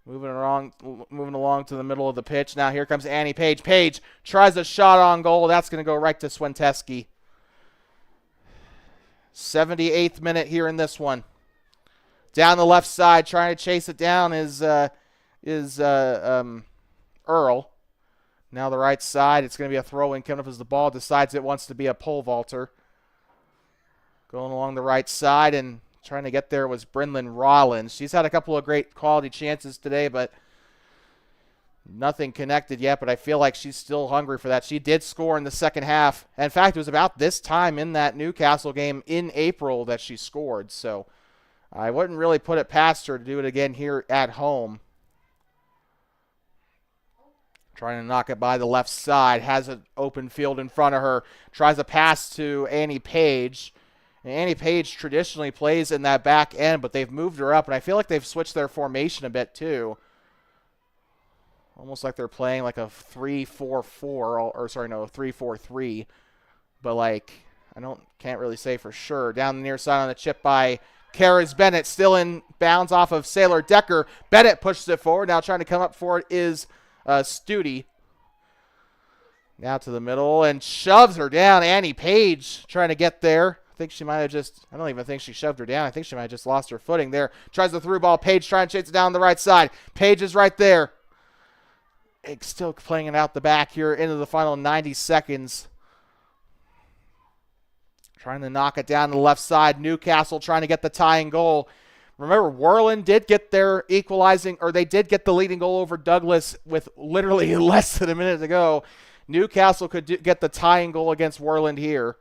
Moving along to the middle of the pitch. Now here comes Annie Page. Page tries a shot on goal. That's going to go right to Swinteski. 78th minute here in this one. Down the left side, trying to chase it down is Earl. Now the right side, it's going to be a throw-in coming up as the ball decides it wants to be a pole vaulter. Going along the right side and trying to get there was Brynlyn Rollins. She's had a couple of great quality chances today, but nothing connected yet. But I feel like she's still hungry for that. She did score in the second half. In fact, it was about this time in that Newcastle game in April that she scored. So I wouldn't really put it past her to do it again here at home. Trying to knock it by the left side. Has an open field in front of her. Tries a pass to Annie Page. And Annie Page traditionally plays in that back end, but they've moved her up. And I feel like they've switched their formation a bit too. Almost like they're playing like a 3-4-4. Or sorry, no, 3-4-3. But like, Can't really say for sure. Down the near side on the chip by Karras Bennett, still in bounds off of Sailor Decker. Bennett pushes it forward. Now trying to come up for it is Studi. Now to the middle and shoves her down. Annie Page trying to get there. I think she might have just, I don't even think she shoved her down. I think she might have just lost her footing there. Tries the through ball. Page trying to chase it down the right side. Page is right there. It's still playing it out the back here into the final 90 seconds. Trying to knock it down the left side. Newcastle trying to get the tying goal. Remember, Worland did get their equalizing, or they did get the leading goal over Douglas with literally less than a minute to go. Newcastle could get the tying goal against Worland here.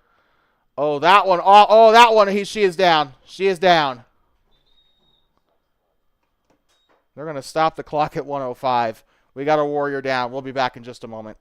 Oh, that one. Oh, that one. She is down. She is down. They're going to stop the clock at 1:05. We got a Warrior down. We'll be back in just a moment.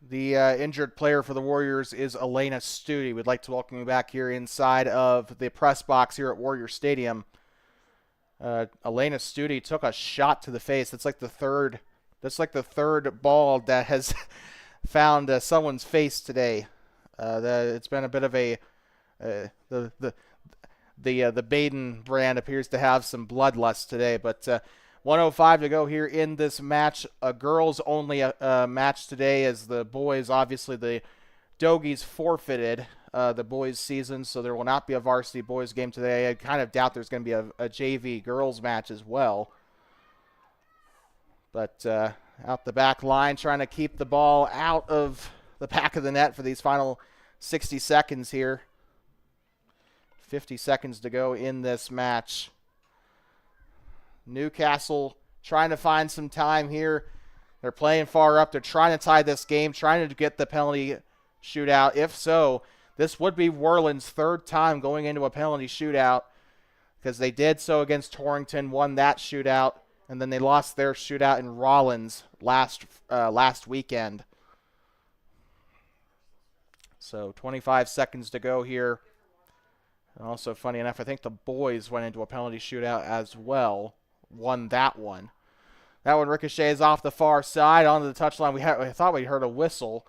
The injured player for the Warriors is Elena Studi. We'd like to welcome you back here inside of the press box here at Warrior Stadium. Elena Studi took a shot to the face. That's like the third ball that has found someone's face today. It's been a bit of a the Baden brand appears to have some bloodlust today, but 1:05 to go here in this match. A girls only match today, as the boys, obviously the Dogies forfeited the boys season, so there will not be a varsity boys game today. I kind of doubt there's going to be a JV girls match as well. But out the back line, trying to keep the ball out of the back of the net for these final 60 seconds here. 50 seconds to go in this match. Newcastle trying to find some time here. They're playing far up. They're trying to tie this game, trying to get the penalty shootout. If so, this would be Worland's third time going into a penalty shootout, because they did so against Torrington, won that shootout, and then they lost their shootout in Rollins last weekend. So 25 seconds to go here. And also, funny enough, I think the boys went into a penalty shootout as well. Won that one. That one ricochets off the far side onto the touchline. We thought we heard a whistle.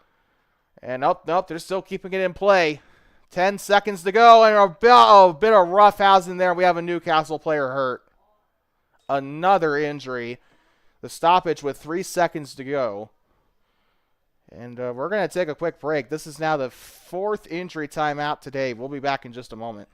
And nope, they're still keeping it in play. 10 seconds to go, and a bit of roughhousing there. We have a Newcastle player hurt. Another injury. The stoppage with 3 seconds to go. And we're going to take a quick break. This is now the 4th injury timeout today. We'll be back in just a moment.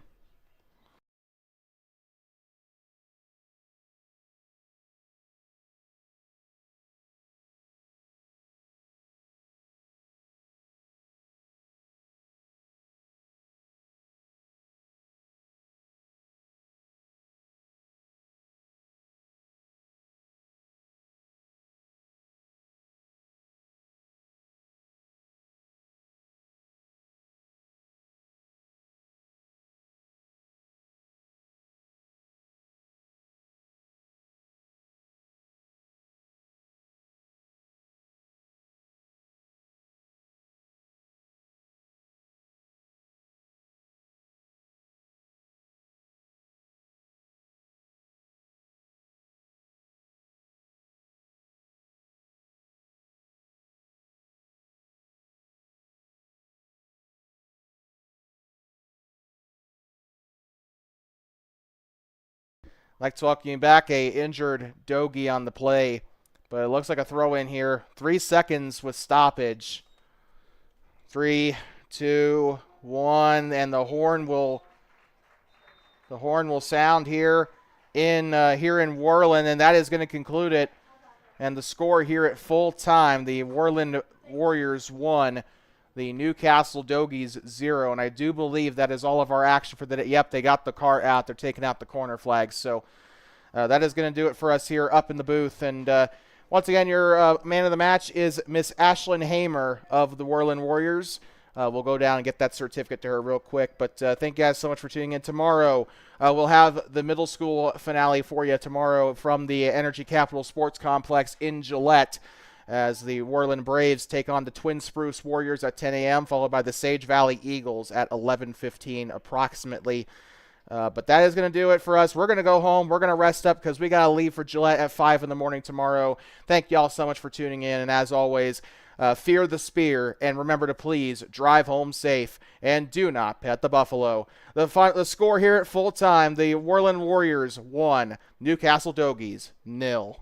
Like to welcome back a injured Dogie on the play. But it looks like a throw in here. 3 seconds with stoppage. 3, 2, 1, and the horn will sound here in Worland, and that is going to conclude it. And the score here at full time, the Worland Warriors 1, the Newcastle Dogies 0. And I do believe that is all of our action for the day. Yep, they got the car out. They're taking out the corner flags. So that is going to do it for us here up in the booth. And once again, your man of the match is Miss Ashlyn Hamer of the Worland Warriors. We'll go down and get that certificate to her real quick. But thank you guys so much for tuning in. Tomorrow, we'll have the middle school finale for you tomorrow from the Energy Capital Sports Complex in Gillette, as the Worland Braves take on the Twin Spruce Warriors at 10 a.m., followed by the Sage Valley Eagles at 11:15 approximately. But that is going to do it for us. We're going to go home. We're going to rest up because we got to leave for Gillette at 5 in the morning tomorrow. Thank you all so much for tuning in. And as always, fear the spear, and remember to please drive home safe, and do not pet the buffalo. The score here at full time, the Worland Warriors 1, Newcastle Dogies 0.